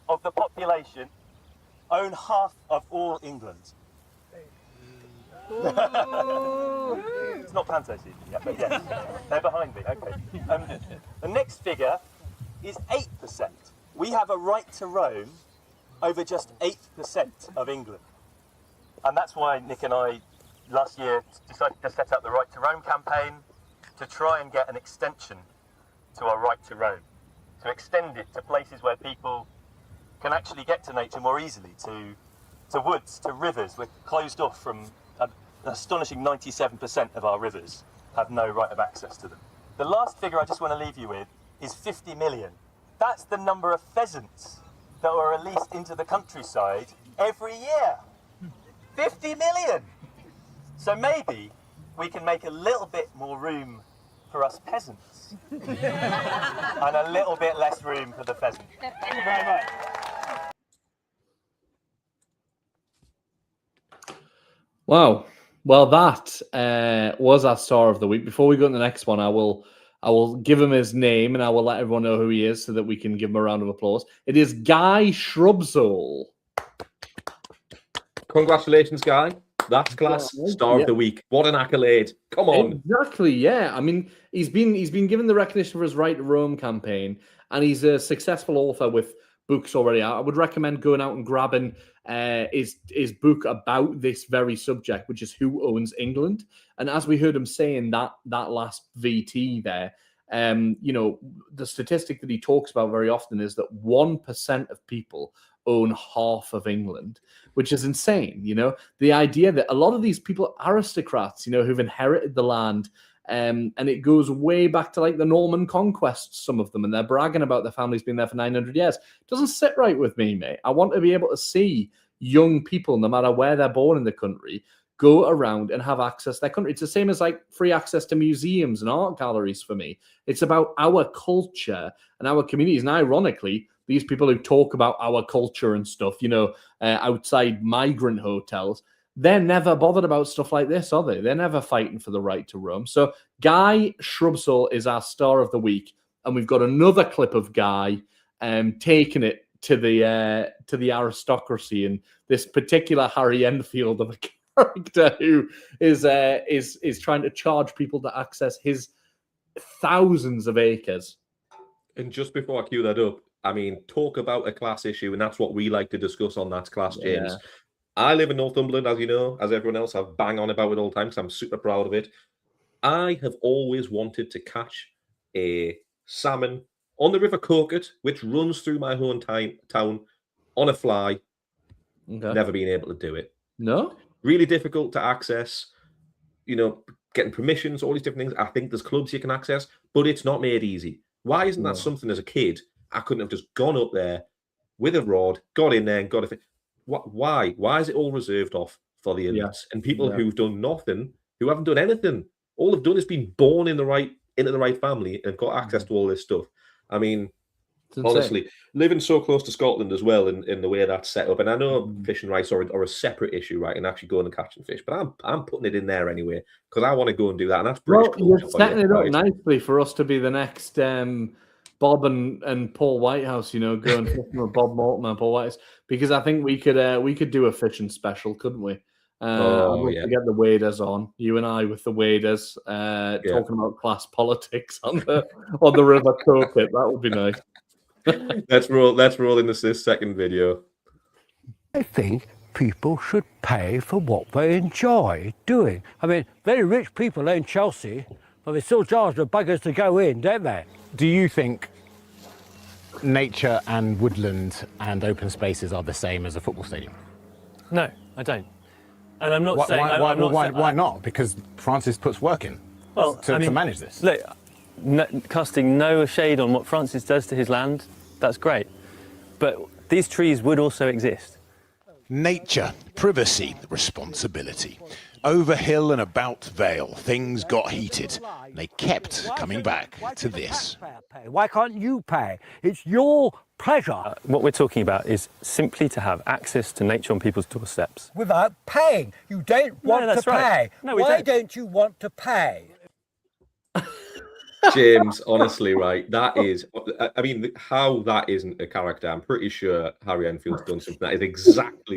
of the population own half of all England. It's not panto season yet, but yes, they're behind me. Okay. The next figure is 8%. We have a right to roam over just 8% of England, and that's why Nick and I last year decided to set up the Right to Roam campaign to try and get an extension to our right to roam, to extend it to places where people can actually get to nature more easily, to woods, to rivers. We're closed off from an astonishing 97% of our rivers have no right of access to them. The last figure I just want to leave you with is 50 million. That's the number of pheasants that are released into the countryside every year. 50 million! So maybe we can make a little bit more room for us peasants and a little bit less room for the pheasant. Thank you very much. Wow. Well, that was our star of the week. Before we go to the next one, I will give him his name and I will let everyone know who he is so that we can give him a round of applause. It is Guy Shrubsole. Congratulations, Guy. That's class. Star of the week. What an accolade. Come on. Exactly, yeah. I mean, he's been given the recognition for his Right to Roam campaign, and he's a successful author with books already out. I would recommend going out and grabbing his book about this very subject, which is Who Owns England. And as we heard him saying that last VT there, the statistic that he talks about very often is that 1% of people own half of England, which is insane. The idea that a lot of these people are aristocrats, who've inherited the land, and it goes way back to like the Norman conquests, some of them, and they're bragging about their families being there for 900 years. It doesn't sit right with me, mate. I want to be able to see young people, no matter where they're born in the country, go around and have access to their country. It's the same as like free access to museums and art galleries for me. It's about our culture and our communities. And ironically, these people who talk about our culture and stuff, outside migrant hotels, they're never bothered about stuff like this, are they? They're never fighting for the right to roam. So Guy Shrubsole is our star of the week. And we've got another clip of Guy taking it to the aristocracy, and this particular Harry Enfield of a character who is trying to charge people to access his thousands of acres. And just before I cue that up, I mean, talk about a class issue, and that's what we like to discuss on That's Class, James. Yeah. I live in Northumberland, as you know, as everyone else. I bang on about it all the time, so I'm super proud of it. I have always wanted to catch a salmon on the River Coquet, which runs through my hometown, on a fly. Okay. Never been able to do it. No? Really difficult to access, getting permissions, all these different things. I think there's clubs you can access, but it's not made easy. Why isn't that something as a kid I couldn't have just gone up there with a rod, got in there and got it? Why? Why is it all reserved off for the elites and people who've done nothing, who haven't done anything? All they've done is been born into the right family and got access to all this stuff. I mean, honestly, living so close to Scotland as well in the way that's set up, and I know fishing rights are a separate issue, right, and actually going and catching fish, but I'm putting it in there anyway because I want to go and do that, and that's British culture. You're setting it up nicely for us to be the next Bob and Paul Whitehouse, going fishing with Bob Mortimer and Paul Whitehouse, because I think we could do a fishing special, couldn't we? To get the waders on, you and I with the waders, talking about class politics on the River Coquet. That would be nice. Let's roll into this second video. I think people should pay for what they enjoy doing. I mean, very rich people own Chelsea, but they still charge the buggers to go in, don't they? Do you think nature and woodland and open spaces are the same as a football stadium? No, I don't. And I'm not saying... Why not? Because Francis puts work in to manage this. Look, casting no shade on what Francis does to his land, that's great. But these trees would also exist. Nature, privacy, responsibility. Over hill and about Vale, things got heated. They kept coming back to this. Why can't you pay? It's your pleasure. What we're talking about is simply to have access to nature on people's doorsteps. Without paying. You don't want to pay. No, we Why don't you want to pay? James, honestly, right? That is, I mean, how that isn't a character, I'm pretty sure Harry Enfield's done something that is exactly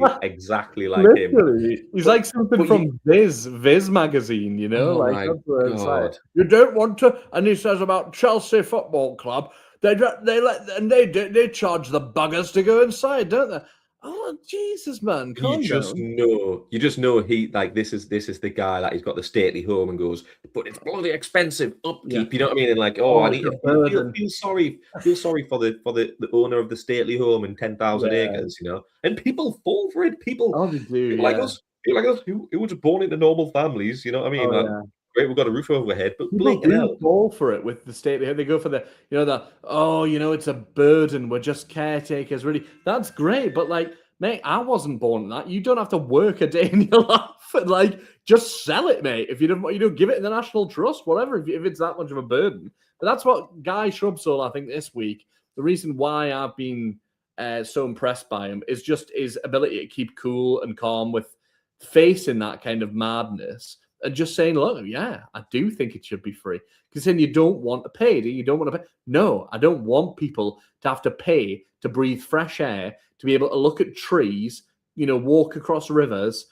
like Literally. him. He's like something from Viz magazine, Oh like my that's what it's like. God. You don't want to, and he says about Chelsea Football Club, they charge the buggers to go inside, don't they? Oh Jesus, man! You just know he this is the guy that he's got the stately home and goes, but it's bloody expensive upkeep. You know what I mean? And like, I need to feel sorry for the owner of the stately home and 10,000 acres, And people fall for it. People like us, who was born into normal families. You know what I mean? great. We've got a roof over our head, but People blinking do hell. go for it with the state. They go for the, it's a burden. We're just caretakers. Really, that's great. But like, mate, I wasn't born in that. You don't have to work a day in your life. Like, just sell it, mate. If you don't give it to the National Trust, whatever. If it's that much of a burden. But that's what Guy Shrubsole, I think, this week. The reason why I've been so impressed by him is just his ability to keep cool and calm with facing that kind of madness. And just saying, look, yeah, I do think it should be free. Because then you don't want to pay. You don't want to pay. No, I don't want people to have to pay to breathe fresh air, to be able to look at trees, walk across rivers,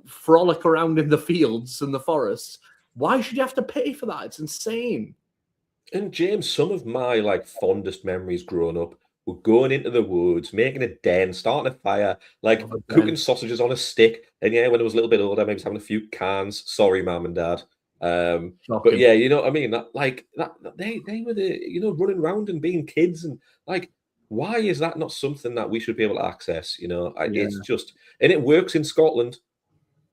frolic around in the fields and the forests. Why should you have to pay for that? It's insane. And James, some of my fondest memories growing up were going into the woods, making a den, starting a fire, cooking sausages on a stick. And yeah, when I was a little bit older, maybe having a few cans. Sorry, mum and dad. But yeah, you know what I mean? They were the running around and being kids, and why is that not something that we should be able to access? It's just, and it works in Scotland.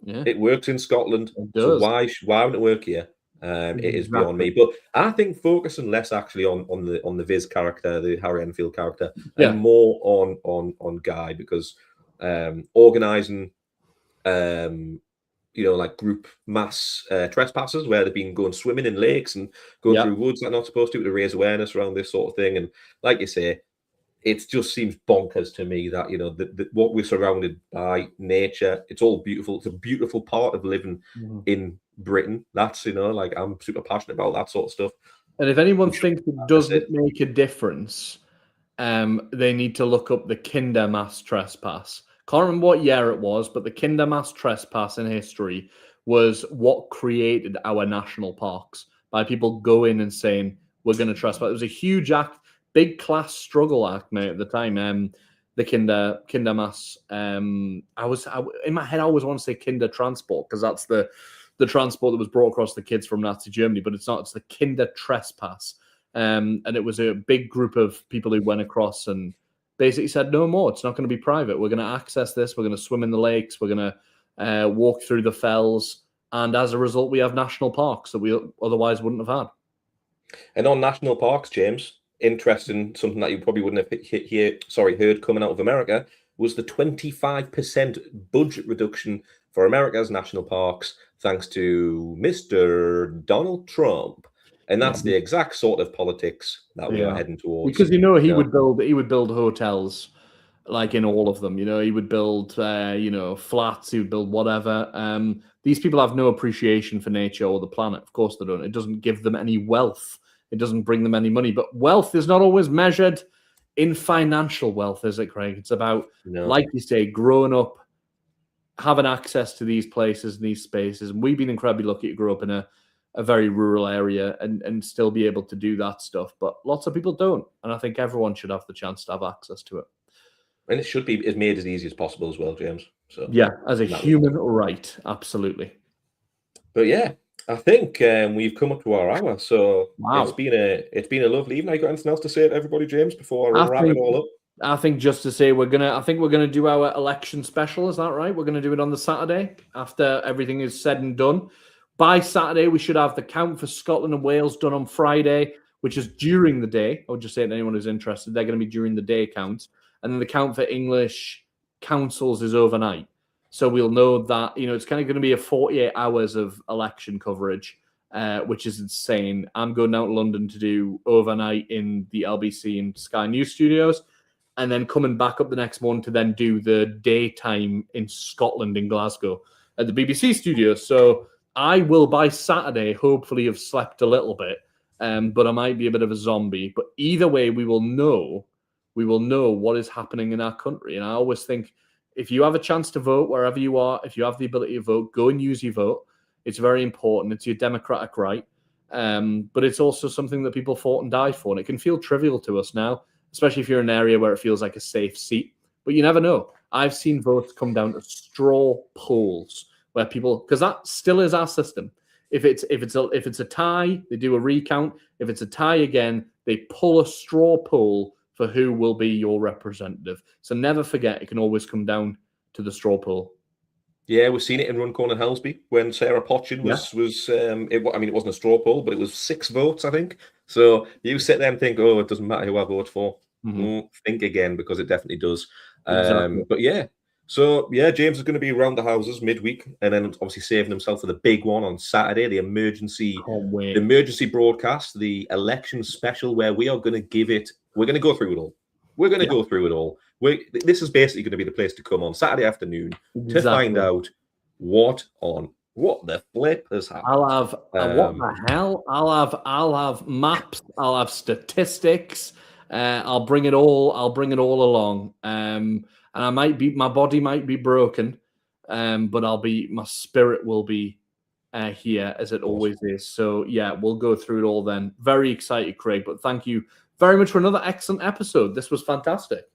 Yeah. It works in Scotland. It does. So why wouldn't it work here? It is beyond me, but I think focusing less actually on the Viz character, the Harry Enfield character, and more on Guy, because organizing group mass trespassers where they've been going swimming in lakes and going through woods they're not supposed to raise awareness around this sort of thing. And like you say, it just seems bonkers to me that what we're surrounded by, nature, it's all beautiful. It's a beautiful part of living in Britain. That's I'm super passionate about that sort of stuff. And if anyone thinks it doesn't make a difference, they need to look up the Kinder mass trespass. Can't remember what year it was, but the Kinder mass trespass in history was what created our national parks, by people going and saying we're going to trespass. It was a huge act. Big class struggle act, mate, at the time. The Kinder mass. In my head, I always want to say Kinder transport, because that's the transport that was brought across the kids from Nazi Germany, but it's not. It's the Kinder trespass. And it was a big group of people who went across and basically said, no more. It's not going to be private. We're going to access this. We're going to swim in the lakes. We're going to walk through the fells. And as a result, we have national parks that we otherwise wouldn't have had. And on national parks, James, interesting, something that you probably wouldn't have heard coming out of America, was the 25% budget reduction for America's national parks, thanks to Mr. Donald Trump. And that's the exact sort of politics that we are heading towards. Because he would build hotels in all of them. He would build flats, he would build whatever. These people have no appreciation for nature or the planet. Of course they don't. It doesn't give them any wealth. It doesn't bring them any money. But wealth is not always measured in financial wealth, is it, Craig? It's about, like you say, growing up, having access to these places and these spaces. And we've been incredibly lucky to grow up in a very rural area and still be able to do that stuff. But lots of people don't. And I think everyone should have the chance to have access to it. And it should be made as easy as possible as well, James. So yeah, as a human right, absolutely. But yeah, I think we've come up to our hour. So it's been a lovely evening. You got anything else to say to everybody, James, before I wrap it all up? I think just to say we're gonna do our election special. Is that right? We're gonna do it on the Saturday after everything is said and done. By Saturday, we should have the count for Scotland and Wales done on Friday, which is during the day. I'll just say to anyone who's interested, they're going to be during the day counts. And then the count for English councils is overnight. So we'll know that, it's kind of going to be a 48 hours of election coverage, which is insane. I'm going down to London to do overnight in the LBC and Sky News studios, and then coming back up the next morning to then do the daytime in Scotland, in Glasgow, at the BBC studios. So I will, by Saturday, hopefully have slept a little bit, but I might be a bit of a zombie. But either way, we will know what is happening in our country. And I always think, if you have a chance to vote wherever you are, if you have the ability to vote, go and use your vote. It's very important. It's your democratic right. But it's also something that people fought and died for. And it can feel trivial to us now, especially if you're in an area where it feels like a safe seat. But you never know. I've seen votes come down to straw polls, where people, because that still is our system. If it's a tie, they do a recount. If it's a tie again, they pull a straw poll for who will be your representative. So never forget, it can always come down to the straw poll. Yeah, we've seen it in Runcorn and Helsby when Sarah Potchin I mean, it wasn't a straw poll, but it was 6 votes, I think. So you sit there and think, oh, it doesn't matter who I vote for. Think again, because it definitely does. Exactly. But yeah, so yeah, James is going to be around the houses midweek, and then obviously saving himself for the big one on Saturday, the emergency broadcast, the election special, where we are going to give it. We're going to go through it all. We're going to go through it all. This is basically going to be the place to come on Saturday afternoon to find out what the flip has happened. I'll have what the hell? I'll have maps. I'll have statistics. I'll bring it all along. And my body might be broken, but my spirit will be here as it always is. So yeah, we'll go through it all then. Very excited, Craig. But thank you very much for another excellent episode. This was fantastic.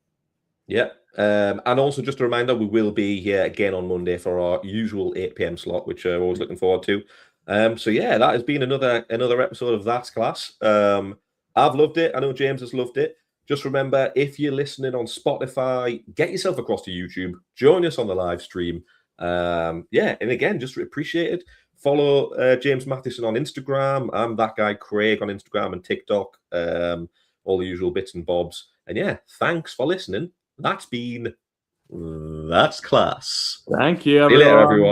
Yeah. And also just a reminder, we will be here again on Monday for our usual 8 p.m. slot, which we're always looking forward to. So yeah, that has been another episode of That's Class. I've loved it. I know James has loved it. Just remember, if you're listening on Spotify, get yourself across to YouTube. Join us on the live stream. And again, just appreciate it. Follow James Matheson on Instagram. I'm that guy Craig on Instagram and TikTok. All the usual bits and bobs. And yeah, thanks for listening. That's Class. Thank you, See you later, everyone.